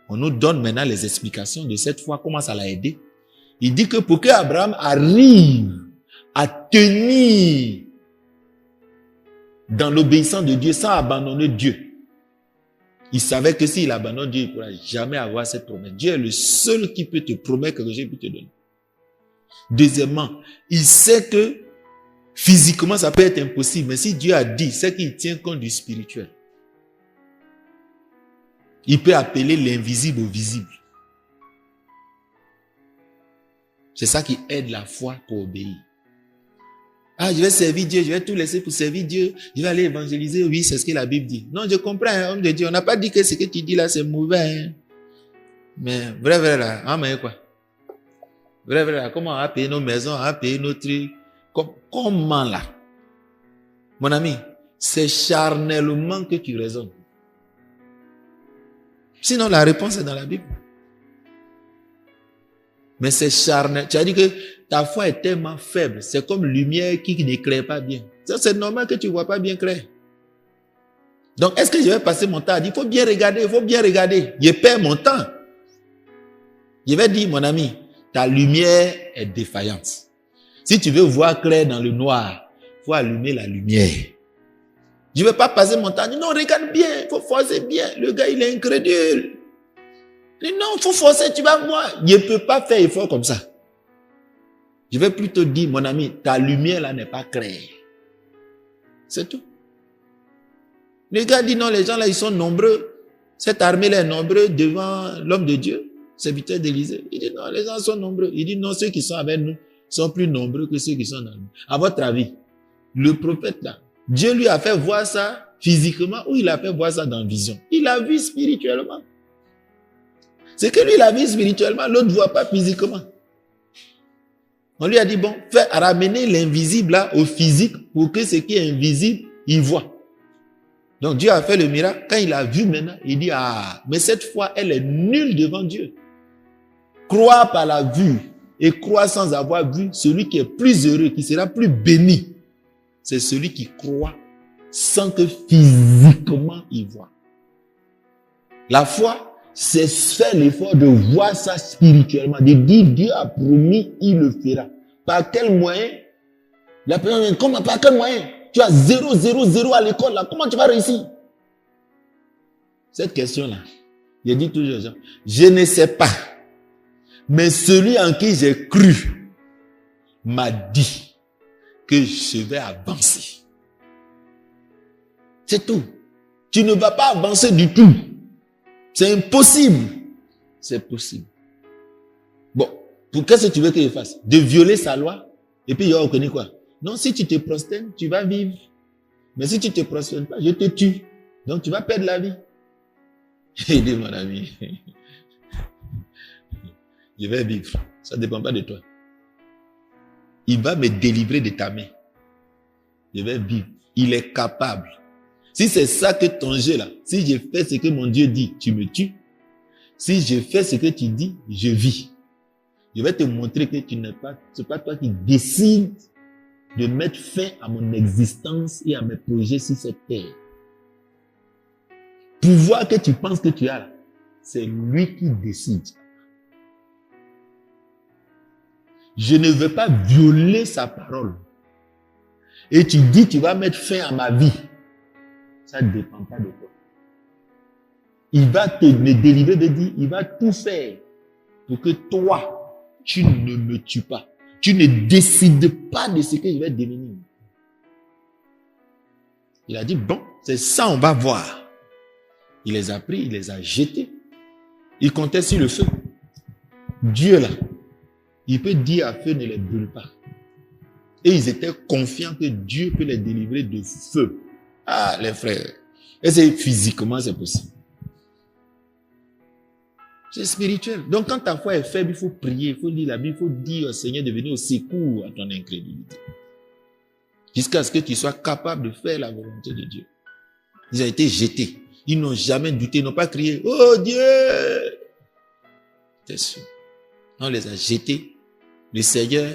on nous donne maintenant les explications de cette foi, comment ça l'a aidé. Il dit que pour que Abraham arrive à tenir dans l'obéissance de Dieu sans abandonner Dieu, il savait que s'il abandonne Dieu, il ne pourra jamais avoir cette promesse. Dieu est le seul qui peut te promettre que Dieu peut te donner. Deuxièmement, il sait que physiquement, ça peut être impossible, mais si Dieu a dit, c'est qu'il tient compte du spirituel. Il peut appeler l'invisible au visible. C'est ça qui aide la foi pour obéir. Ah, je vais servir Dieu, je vais tout laisser pour servir Dieu, je vais aller évangéliser. Oui, c'est ce que la Bible dit. Non, je comprends, homme de Dieu. On n'a pas dit que ce que tu dis là, c'est mauvais. Hein. Mais vrai là, ah, mais quoi? Vrai là, comment on va payer nos maisons, on va payer nos trucs? Comment là? Mon ami, c'est charnellement que tu raisonnes. Sinon, la réponse est dans la Bible. Mais c'est charnel. Tu as dit que ta foi est tellement faible. C'est comme lumière qui n'éclaire pas bien. Ça, c'est normal que tu ne vois pas bien clair. Donc, est-ce que je vais passer mon temps à dire, il faut bien regarder, il faut bien regarder. Je perds mon temps. Je vais dire, mon ami, ta lumière est défaillante. Si tu veux voir clair dans le noir, il faut allumer la lumière. Je ne vais pas passer mon temps à dire, non, regarde bien, il faut forcer bien. Le gars, il est incrédule. Il dit, non, il faut forcer, tu vas voir. Je ne peux pas faire effort comme ça. Je vais plutôt dire, mon ami, ta lumière là n'est pas claire. C'est tout. Le gars dit, non, les gens là, ils sont nombreux. Cette armée là est nombreuse devant l'homme de Dieu, serviteur d'Élysée. Il dit, non, les gens sont nombreux. Il dit, non, ceux qui sont avec nous sont plus nombreux que ceux qui sont dans nous. À votre avis, le prophète là, Dieu lui a fait voir ça physiquement ou il a fait voir ça dans vision? Il a vu spirituellement. C'est que lui, il a vu spirituellement, l'autre ne voit pas physiquement. On lui a dit, bon, fais ramener l'invisible là au physique pour que ce qui est invisible, il voit. Donc Dieu a fait le miracle. Quand il a vu maintenant, il dit, ah, mais cette fois, elle est nulle devant Dieu. Croire par la vue et croire sans avoir vu, celui qui est plus heureux, qui sera plus béni, c'est celui qui croit sans que physiquement il voit. La foi, c'est faire l'effort de voir ça spirituellement, de dire Dieu a promis, il le fera. Par quel moyen? La personne dit, comment, par quel moyen? Tu as 0, 0, 0 à l'école, là, comment tu vas réussir? Cette question-là, je dis toujours aux gens, je ne sais pas, mais celui en qui j'ai cru m'a dit que je vais avancer. C'est tout. Tu ne vas pas avancer du tout. C'est impossible. C'est possible. Bon, pour qu'est-ce que tu veux que je fasse? De violer sa loi? Et puis il va reconnaître quoi? Non, si tu te prosternes, tu vas vivre. Mais si tu ne te prosternes pas, je te tue. Donc tu vas perdre la vie. Il dit, mon ami, je vais vivre. Ça ne dépend pas de toi. Il va me délivrer de ta main. Je vais vivre. Il est capable. Si c'est ça que ton jeu là, si je fais ce que mon Dieu dit, tu me tues. Si je fais ce que tu dis, je vis. Je vais te montrer que tu n'es pas, c'est pas toi qui décides de mettre fin à mon existence et à mes projets sur cette terre. Pouvoir que tu penses que tu as là, c'est lui qui décide. Je ne veux pas violer sa parole. Et tu dis, tu vas mettre fin à ma vie. Ça ne dépend pas de toi. Il va me délivrer de dire, il va tout faire pour que toi, tu ne me tues pas. Tu ne décides pas de ce que je vais devenir. Il a dit, bon, c'est ça, on va voir. Il les a pris, il les a jetés. Il comptait sur le feu. Dieu là, il peut dire à feu, ne les brûle pas. Et ils étaient confiants que Dieu peut les délivrer de feu. Ah, les frères. Et c'est physiquement, c'est possible. C'est spirituel. Donc, quand ta foi est faible, il faut prier, il faut lire la Bible, il faut dire au Seigneur de venir au secours à ton incrédulité. Jusqu'à ce que tu sois capable de faire la volonté de Dieu. Ils ont été jetés. Ils n'ont jamais douté, ils n'ont pas crié, oh Dieu! C'est sûr. On les a jetés. Le Seigneur,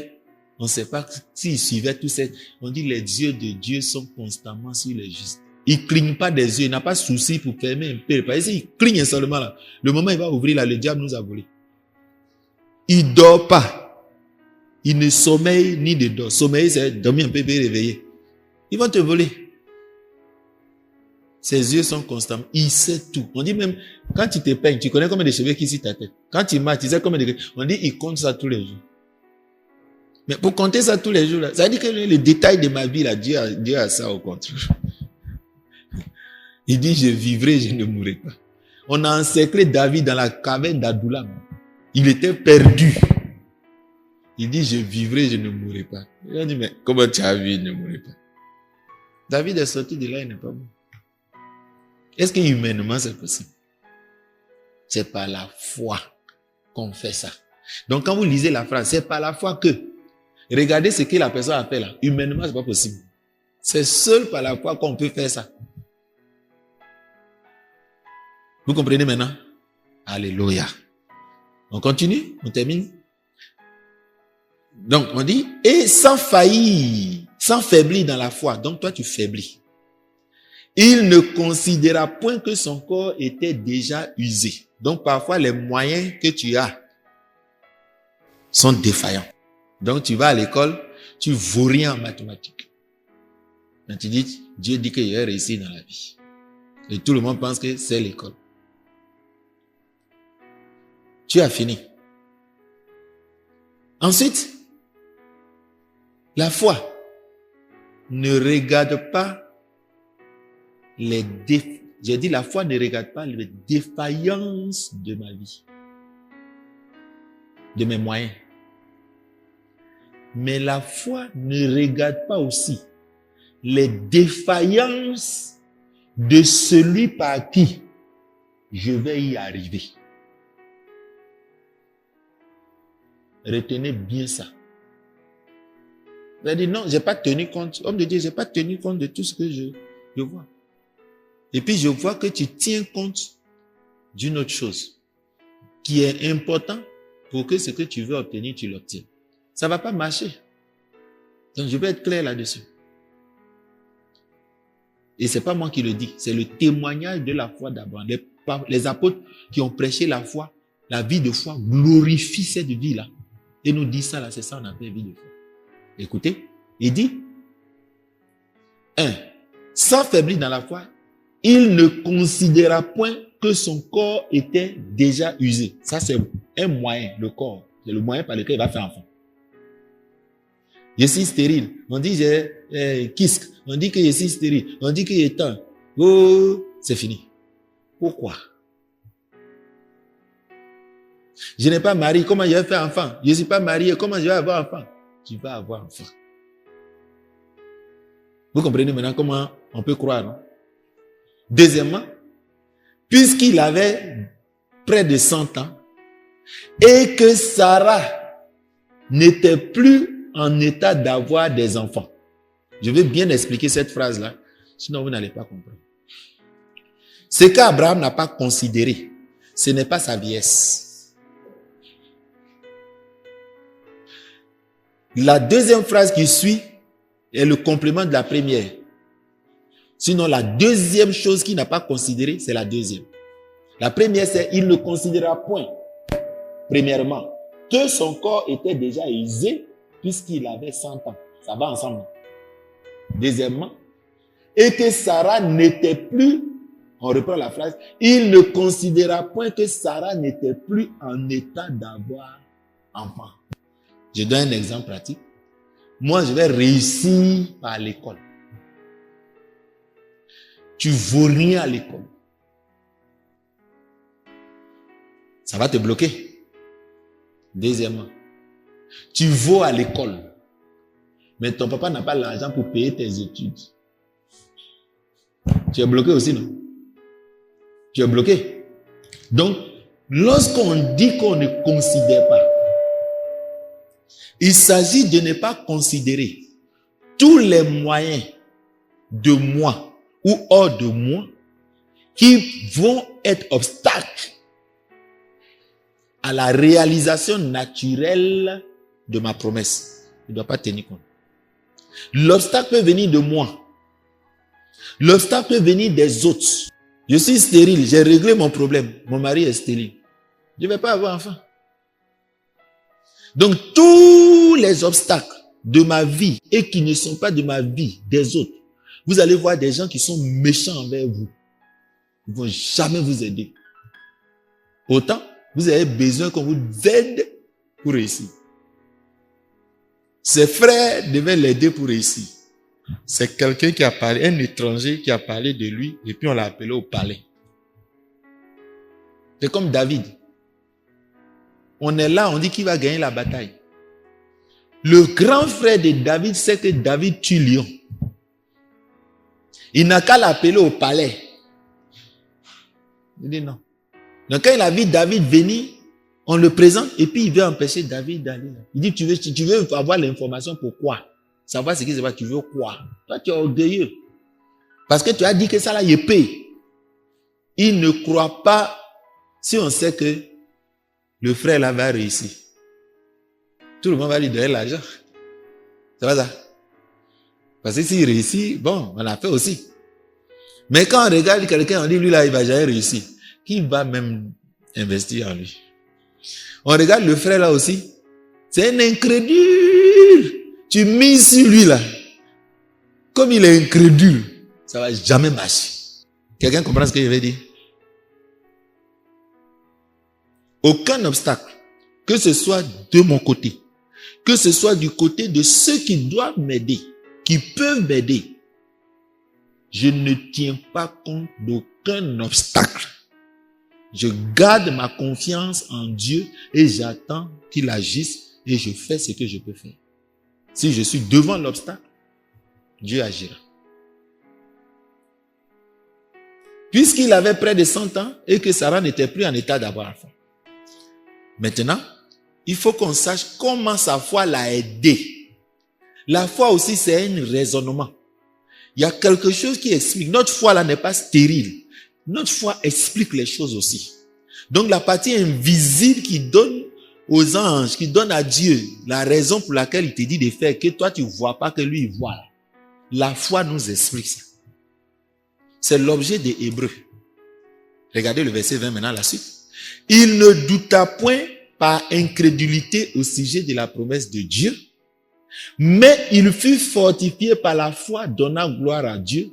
on ne sait pas s'il suivait tout ça. On dit les yeux de Dieu sont constamment sur les justes. Il ne cligne pas des yeux, il n'a pas de souci pour fermer un peu. Parce qu'il cligne seulement là. Le moment où il va ouvrir là, le diable nous a volé. Il ne dort pas. Il ne sommeille ni ne dort. Sommeil, c'est dormir un peu et réveiller. Ils vont te voler. Ses yeux sont constants. Il sait tout. On dit même, quand tu te peignes, tu connais combien de cheveux qui sont sur ta tête. Quand tu marches, tu sais combien de... On dit, il compte ça tous les jours. Mais pour compter ça tous les jours, là, ça veut dire que le détail de ma vie, là, Dieu a ça au contrôle. Il dit, je vivrai, je ne mourrai pas. On a encerclé David dans la caverne d'Adoulam. Il était perdu. Il dit, je vivrai, je ne mourrai pas. Il a dit, mais comment tu as vu, je ne mourrai pas? David est sorti de là, il n'est pas mort. Est-ce que humainement c'est possible? C'est par la foi qu'on fait ça. Donc quand vous lisez la phrase, c'est par la foi que. Regardez ce que la personne a fait là. Humainement, c'est pas possible. C'est seul par la foi qu'on peut faire ça. Vous comprenez maintenant? Alléluia. On continue, on termine. Donc on dit, et sans faillir, sans faiblir dans la foi. Donc toi tu faiblis. Il ne considéra point que son corps était déjà usé. Donc parfois les moyens que tu as sont défaillants. Donc tu vas à l'école, tu vaux rien en mathématiques. Quand tu dis, Dieu dit que je vais réussir dans la vie. Et tout le monde pense que c'est l'école. Tu as fini. Ensuite, la foi ne regarde pas j'ai dit la foi ne regarde pas les défaillances de ma vie, de mes moyens. Mais la foi ne regarde pas aussi les défaillances de celui par qui je vais y arriver. Retenez bien ça. Vous allez dire non, j'ai pas tenu compte, homme de Dieu, j'ai pas tenu compte de tout ce que je vois. Et puis je vois que tu tiens compte d'une autre chose qui est important pour que ce que tu veux obtenir, tu l'obtiennes. Ça va pas marcher. Donc je vais être clair là-dessus. Et c'est pas moi qui le dis, c'est le témoignage de la foi d'Abraham. Les apôtres qui ont prêché la foi, la vie de foi, glorifient cette vie-là. Et nous disent ça là, c'est ça on appelle vie de foi. Écoutez, il dit, 1. Sans faiblir dans la foi, il ne considéra point que son corps était déjà usé. Ça, c'est un moyen, le corps. C'est le moyen par lequel il va faire enfant. Je suis stérile. On dit j'ai kisque. On dit que je suis stérile. On dit que j'ai temps. Oh, c'est fini. Pourquoi? Je n'ai pas marié. Comment je vais faire enfant? Je ne suis pas marié. Comment je vais avoir enfant? Tu vas avoir enfant. Vous comprenez maintenant comment on peut croire, non? Deuxièmement, puisqu'il avait près de 100 ans et que Sarah n'était plus en état d'avoir des enfants. Je vais bien expliquer cette phrase-là, sinon vous n'allez pas comprendre. Ce qu'Abraham n'a pas considéré, ce n'est pas sa vieillesse. La deuxième phrase qui suit est le complément de la première. Sinon, la deuxième chose qu'il n'a pas considérée, c'est la deuxième. La première, c'est il ne considéra point, premièrement, que son corps était déjà usé puisqu'il avait 100 ans. Ça va ensemble. Deuxièmement, et que Sarah n'était plus, on reprend la phrase, il ne considéra point que Sarah n'était plus en état d'avoir enfant. Je donne un exemple pratique. Moi, je vais réussir par l'école. Tu vaux rien à l'école. Ça va te bloquer. Deuxièmement, tu vaux à l'école. Mais ton papa n'a pas l'argent pour payer tes études. Tu es bloqué aussi, non? Tu es bloqué. Donc, lorsqu'on dit qu'on ne considère pas, il s'agit de ne pas considérer tous les moyens de moi ou hors de moi qui vont être obstacles à la réalisation naturelle de ma promesse. Je ne dois pas tenir compte. L'obstacle peut venir de moi. L'obstacle peut venir des autres. Je suis stérile, j'ai réglé mon problème. Mon mari est stérile. Je ne vais pas avoir enfant. Donc, tous les obstacles de ma vie et qui ne sont pas de ma vie, des autres, vous allez voir des gens qui sont méchants envers vous. Ils ne vont jamais vous aider. Autant, vous avez besoin qu'on vous aide pour réussir. Ses frères devaient l'aider pour réussir. C'est quelqu'un qui a parlé, un étranger qui a parlé de lui, et puis on l'a appelé au palais. C'est comme David. On est là, on dit qu'il va gagner la bataille. Le grand frère de David sait que David tue lion. Il n'a qu'à l'appeler au palais. Il dit non. Donc quand il a vu David venir, on le présente et puis il veut empêcher David d'aller. Il dit, tu veux avoir l'information pourquoi? Savoir ce qui se passe, tu veux quoi? Toi, tu es orgueilleux. Parce que tu as dit que ça là, il paye. Il ne croit pas si on sait que le frère là va réussir. Tout le monde va lui donner l'argent. Ça va ça? Parce que s'il réussit, bon, on l'a fait aussi. Mais quand on regarde quelqu'un, on dit lui là, il va jamais réussir. Qui va même investir en lui? On regarde le frère là aussi. C'est un incrédule. Tu mises sur lui là. Comme il est incrédule, ça va jamais marcher. Quelqu'un comprend ce que je veux dire? Aucun obstacle, que ce soit de mon côté, que ce soit du côté de ceux qui doivent m'aider, qui peuvent m'aider, je ne tiens pas compte d'aucun obstacle. Je garde ma confiance en Dieu et j'attends qu'il agisse et je fais ce que je peux faire. Si je suis devant l'obstacle, Dieu agira. Puisqu'il avait près de 100 ans et que Sarah n'était plus en état d'avoir enfant. Maintenant, il faut qu'on sache comment sa foi l'a aidé. La foi aussi, c'est un raisonnement. Il y a quelque chose qui explique. Notre foi là n'est pas stérile. Notre foi explique les choses aussi. Donc la partie invisible qui donne aux anges, qui donne à Dieu la raison pour laquelle il te dit de faire, que toi tu ne vois pas, que lui il voit. La foi nous explique ça. C'est l'objet des Hébreux. Regardez le verset 20 maintenant, la suite. Il ne douta point par incrédulité au sujet de la promesse de Dieu, mais il fut fortifié par la foi, donnant gloire à Dieu,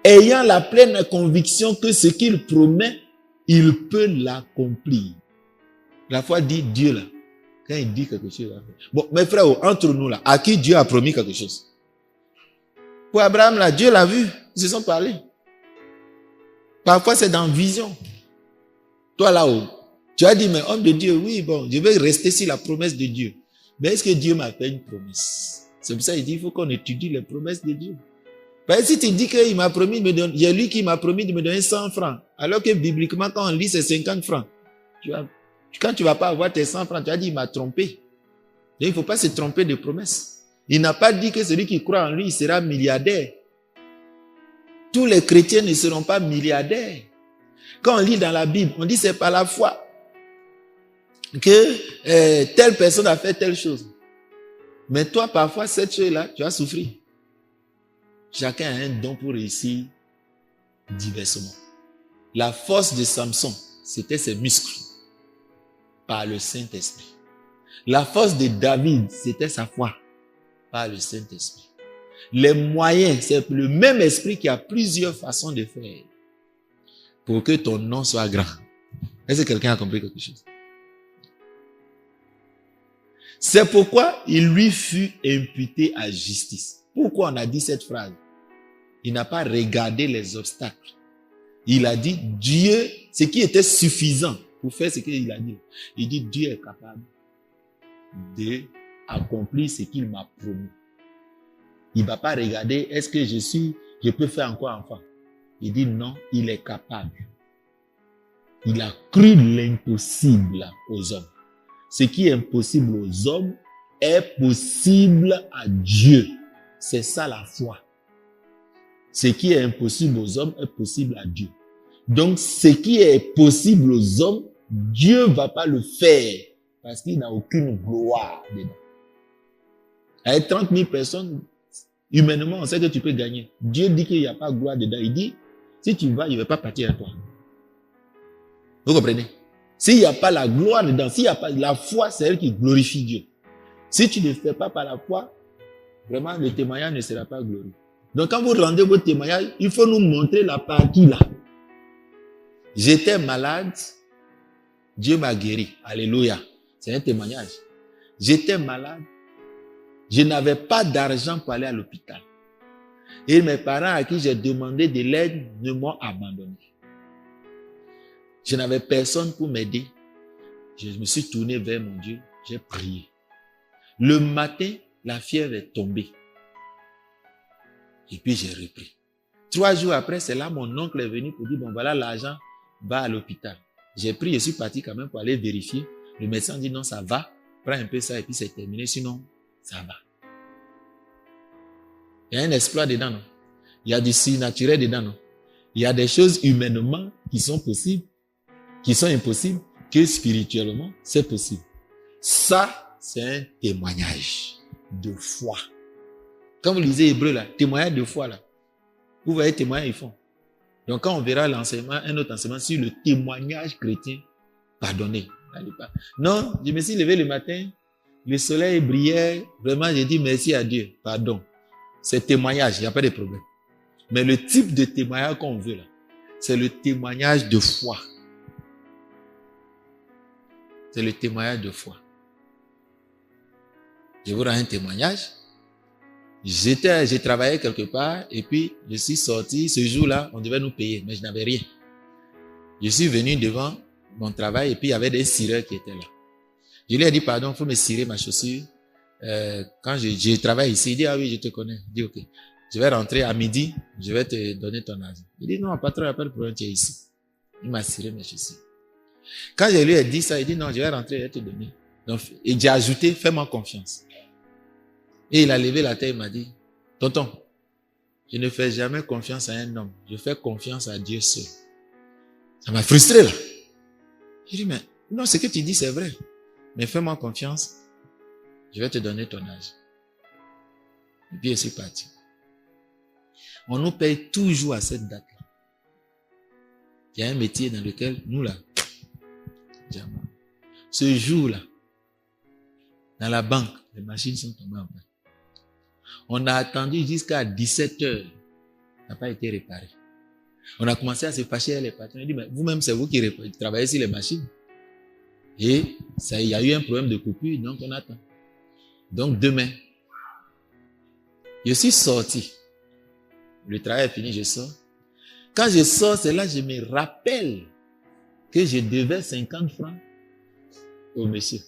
ayant la pleine conviction que ce qu'il promet, il peut l'accomplir. La foi dit Dieu là. Quand il dit quelque chose, il va faire. Bon, mes frères, entre nous là, à qui Dieu a promis quelque chose? Pour Abraham là, Dieu l'a vu, ils se sont parlé. Parfois c'est dans vision. Toi là-haut, tu as dit, mais homme de Dieu, oui, bon, je vais rester sur la promesse de Dieu. Mais est-ce que Dieu m'a fait une promesse? C'est pour ça qu'il dit, il faut qu'on étudie les promesses de Dieu. Parce que si tu dis qu'il m'a promis de me donner, il y a lui qui m'a promis de me donner 100 francs, alors que bibliquement, quand on lit, c'est 50 francs. Quand tu ne vas pas avoir tes 100 francs, tu as dit, il m'a trompé. Donc, il ne faut pas se tromper de promesses. Il n'a pas dit que celui qui croit en lui, il sera milliardaire. Tous les chrétiens ne seront pas milliardaires. Quand on lit dans la Bible, on dit c'est par la foi que telle personne a fait telle chose. Mais toi, parfois, cette chose-là, tu as souffri. Chacun a un don pour réussir diversement. La force de Samson, c'était ses muscles par le Saint-Esprit. La force de David, c'était sa foi par le Saint-Esprit. Les moyens, c'est le même esprit qui a plusieurs façons de faire pour que ton nom soit grand. Est-ce que quelqu'un a compris quelque chose? C'est pourquoi il lui fut imputé à justice. Pourquoi on a dit cette phrase? Il n'a pas regardé les obstacles. Il a dit Dieu, ce qui était suffisant pour faire ce qu'il a dit. Il dit Dieu est capable d'accomplir ce qu'il m'a promis. Il ne va pas regarder est-ce que je peux faire encore enfant. Il dit non, il est capable. Il a cru l'impossible aux hommes. Ce qui est impossible aux hommes est possible à Dieu. C'est ça la foi. Ce qui est impossible aux hommes est possible à Dieu. Donc, ce qui est possible aux hommes, Dieu ne va pas le faire parce qu'il n'a aucune gloire dedans. Avec 30 000 personnes, humainement, on sait que tu peux gagner. Dieu dit qu'il n'y a pas de gloire dedans. Il dit, si tu vas, il ne va pas partir à toi. Vous comprenez? S'il n'y a pas la gloire dedans, s'il n'y a pas la foi, c'est elle qui glorifie Dieu. Si tu ne le fais pas par la foi, vraiment, le témoignage ne sera pas glorieux. Donc, quand vous rendez votre témoignage, il faut nous montrer la partie là. J'étais malade, Dieu m'a guéri. Alléluia. C'est un témoignage. J'étais malade, je n'avais pas d'argent pour aller à l'hôpital. Et mes parents à qui j'ai demandé de l'aide ne m'ont abandonné. Je n'avais personne pour m'aider. Je me suis tourné vers mon Dieu, j'ai prié. Le matin, la fièvre est tombée. Et puis j'ai repris. 3 jours après, c'est là mon oncle est venu pour dire, bon voilà l'argent, va à l'hôpital. J'ai pris, je suis parti quand même pour aller vérifier. Le médecin dit non, ça va. Prends un peu ça et puis c'est terminé. Sinon, ça va. Il y a un exploit dedans, non? Il y a du surnaturel dedans, non? Il y a des choses humainement qui sont possibles, qui sont impossibles, que spirituellement, c'est possible. Ça, c'est un témoignage de foi. Quand vous lisez Hébreu, là, témoignage de foi, là, vous voyez témoignage, ils font. Donc, quand on verra l'enseignement, un autre enseignement sur le témoignage chrétien, pardonnez. N'allez pas. Non, je me suis levé le matin, le soleil brillait, vraiment, j'ai dit merci à Dieu, pardon. C'est témoignage, il n'y a pas de problème. Mais le type de témoignage qu'on veut là, c'est le témoignage de foi. C'est le témoignage de foi. Je vous rends un témoignage. J'ai travaillé quelque part et puis je suis sorti. Ce jour-là, on devait nous payer, mais je n'avais rien. Je suis venu devant mon travail et puis il y avait des cireurs qui étaient là. Je lui ai dit pardon, il faut me cirer ma chaussure. Quand je travaille ici, il dit ah oui, je te connais. Je dis ok. Je vais rentrer à midi, je vais te donner ton argent. Il dit non, patron, il n'y a pas de problème, tu es ici. Il m'a ciré mes chaussures. Quand je lui ai dit ça, il dit non, je vais rentrer, je vais te donner. Donc, et j'ai ajouté, fais-moi confiance. Et il a levé la tête, il m'a dit, tonton, je ne fais jamais confiance à un homme, je fais confiance à Dieu seul. Ça m'a frustré là. J'ai dit, mais non, ce que tu dis c'est vrai, mais fais-moi confiance, je vais te donner ton âge. Et puis je suis parti. On nous paye toujours à cette date-là. Il y a un métier dans lequel, nous là, jamais. Ce jour-là, dans la banque, les machines sont tombées en panne. On a attendu jusqu'à 17 heures. Ça n'a pas été réparé. On a commencé à se fâcher avec les patrons. On a dit, mais vous-même, c'est vous qui travaillez sur les machines. Et ça, il y a eu un problème de coupure, donc on attend. Donc demain, je suis sorti. Le travail est fini, je sors. Quand je sors, c'est là que je me rappelle que je devais 50 francs au monsieur.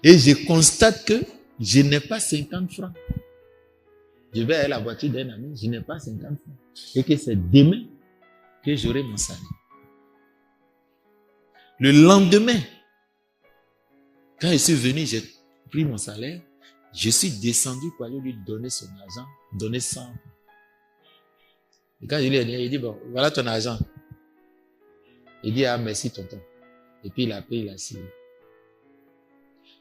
Et je constate que je n'ai pas 50 francs. Je vais à la voiture d'un ami, je n'ai pas 50 francs. Et que c'est demain que j'aurai mon salaire. Le lendemain, quand je suis venu, j'ai pris mon salaire, je suis descendu pour aller lui donner son argent, donner 100 francs. Et quand je lui ai dit, il dit, bon, voilà ton argent. Il dit, ah, merci, tonton. Et puis il a pris, il a signé.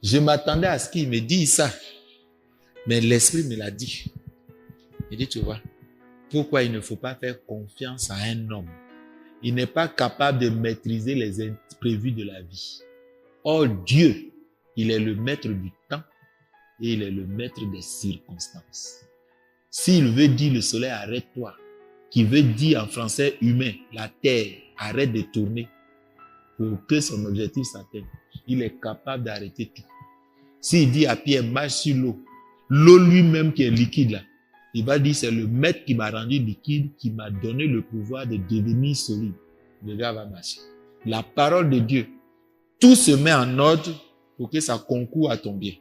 Je m'attendais à ce qu'il me dise ça. Mais l'esprit me l'a dit. Il dit, tu vois, pourquoi il ne faut pas faire confiance à un homme? Il n'est pas capable de maîtriser les imprévus de la vie. Or, Dieu, il est le maître du temps et il est le maître des circonstances. S'il veut dire le soleil, arrête-toi, qui veut dire en français humain, la terre, arrête de tourner pour que son objectif s'atteigne, il est capable d'arrêter tout. S'il dit à Pierre, marche sur l'eau, l'eau lui-même qui est liquide là, il va dire, c'est le maître qui m'a rendu liquide, qui m'a donné le pouvoir de devenir solide. Le gars va marcher. La parole de Dieu, tout se met en ordre pour que ça concourt à ton bien.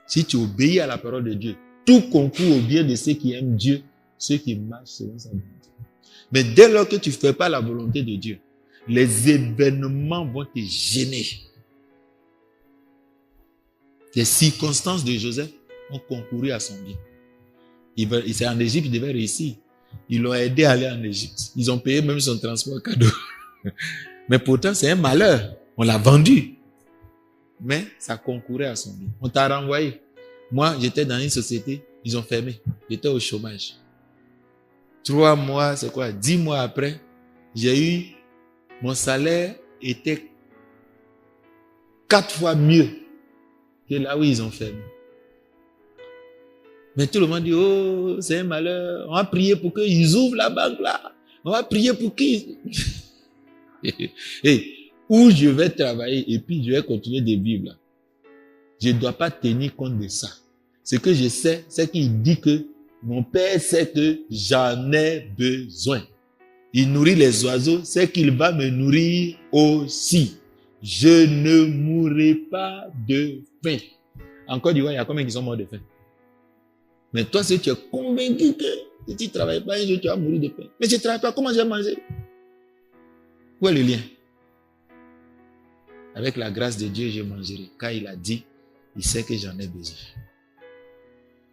Si tu obéis à la parole de Dieu, tout concourt au bien de ceux qui aiment Dieu, ceux qui marchent selon sa volonté. Mais dès lors que tu ne fais pas la volonté de Dieu, les événements vont te gêner. Les circonstances de Joseph ont concouru à son bien. C'est en Égypte, il devait réussir. Ils l'ont aidé à aller en Égypte. Ils ont payé même son transport cadeau. Mais pourtant, c'est un malheur. On l'a vendu. Mais ça concourait à son bien. On t'a renvoyé. Moi, j'étais dans une société, ils ont fermé. J'étais au chômage. 3 mois, c'est quoi? 10 mois après, mon salaire était 4 fois mieux que là où ils ont fermé. Mais tout le monde dit, oh, c'est un malheur. On va prier pour qu'ils ouvrent la banque là. On va prier pour qu'ils... Et où je vais travailler et puis je vais continuer de vivre là. Je ne dois pas tenir compte de ça. Ce que je sais, c'est qu'il dit que mon père sait que j'en ai besoin. Il nourrit les oiseaux, c'est qu'il va me nourrir aussi. Je ne mourrai pas de faim. En Côte d'Ivoire, il y a combien qui sont morts de faim? Mais toi, si tu es convaincu que si tu ne travailles pas un jour, tu vas mourir de faim. Mais je ne travaille pas, comment je vais manger? Où est le lien? Avec la grâce de Dieu, je mangerai. Car il a dit, il sait que j'en ai besoin.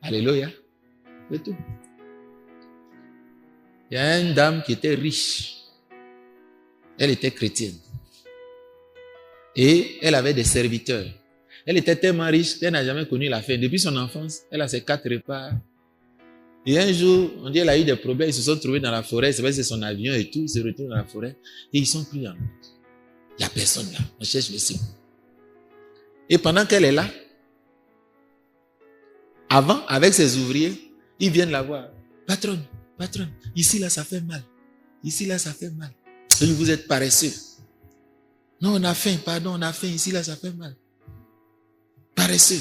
Alléluia. C'est tout. Il y a une dame qui était riche. Elle était chrétienne. Et elle avait des serviteurs. Elle était tellement riche qu'elle n'a jamais connu la faim. Depuis son enfance, elle a ses 4 repas. Et un jour, on dit qu'elle a eu des problèmes. Ils se sont trouvés dans la forêt. C'est vrai que c'est son avion et tout. Ils se retrouvent dans la forêt. Et ils sont pris en route. Il n'y a personne là. On cherche le secours. Et pendant qu'elle est là, avant, avec ses ouvriers, ils viennent la voir. Patronne, ici là, ça fait mal. Ici là, ça fait mal. Et vous êtes paresseux. Non, on a faim, pardon, on a faim. Ici là, ça fait mal. Paresseux.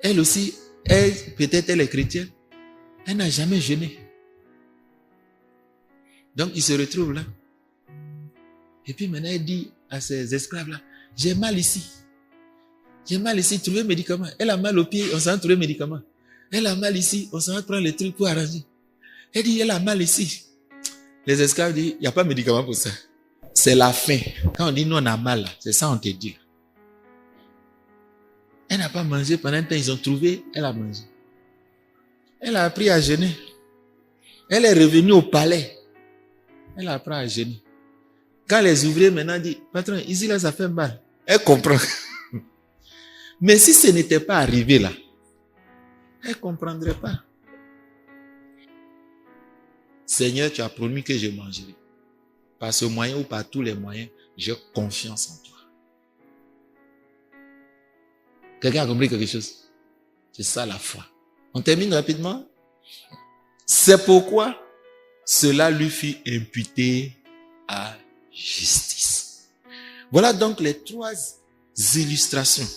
Elle aussi, peut-être elle est chrétienne. Elle n'a jamais jeûné. Donc, il se retrouve là. Et puis maintenant, elle dit à ses esclaves là, j'ai mal ici. J'ai mal ici, trouver médicament. Elle a mal au pied, on s'en va trouver médicament. Elle a mal ici, on s'en va prendre les trucs pour arranger. Elle dit, elle a mal ici. Les esclaves disent, il n'y a pas de médicament pour ça. C'est la faim. Quand on dit, nous on a mal, c'est ça on te dit. Elle n'a pas mangé pendant un temps, ils ont trouvé, elle a mangé. Elle a appris à jeûner. Elle est revenue au palais. Elle a appris à jeûner. Quand les ouvriers maintenant disent, patron, ici là ça fait mal. Elle comprend. Mais si ce n'était pas arrivé là, elle ne comprendrait pas. Seigneur, tu as promis que je mangerai. Par ce moyen ou par tous les moyens, j'ai confiance en toi. Quelqu'un a compris quelque chose? C'est ça la foi. On termine rapidement. C'est pourquoi cela lui fut imputé à justice. Voilà donc les 3 illustrations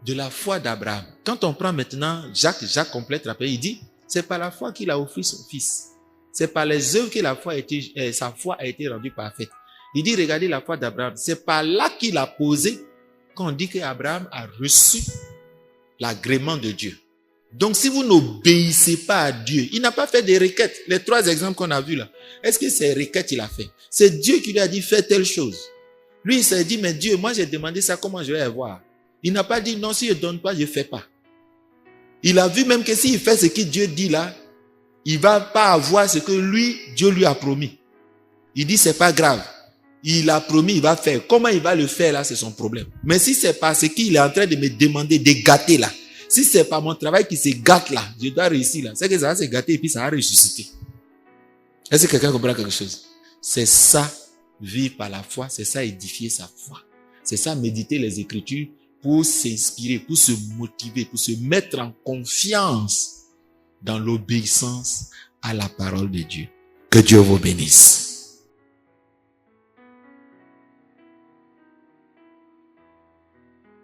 de la foi d'Abraham. Quand on prend maintenant Jacques complète rappel, il dit, c'est par la foi qu'il a offert son fils. C'est par les œuvres que sa foi a été rendue parfaite. Il dit, regardez la foi d'Abraham. C'est par là qu'il a posé, quand on dit qu'Abraham a reçu l'agrément de Dieu. Donc, si vous n'obéissez pas à Dieu, il n'a pas fait des requêtes. Les 3 exemples qu'on a vus là, est-ce que ces requêtes il a fait? C'est Dieu qui lui a dit, fais telle chose. Lui, il s'est dit, mais Dieu, moi j'ai demandé ça, comment je vais avoir? Il n'a pas dit, non, si je ne donne pas, je ne fais pas. Il a vu même que s'il fait ce que Dieu dit là, il ne va pas avoir ce que Dieu lui a promis. Il dit, c'est pas grave. Il a promis, il va faire. Comment il va le faire là, c'est son problème. Mais si c'est parce qu'il est en train de me demander de gâter là, si c'est pas mon travail qui se gâte là, je dois réussir là, c'est que ça va se gâter et puis ça va ressusciter. Est-ce que quelqu'un comprend quelque chose? C'est ça, vivre par la foi, c'est ça, édifier sa foi. C'est ça, méditer les Écritures pour s'inspirer, pour se motiver, pour se mettre en confiance dans l'obéissance à la parole de Dieu. Que Dieu vous bénisse.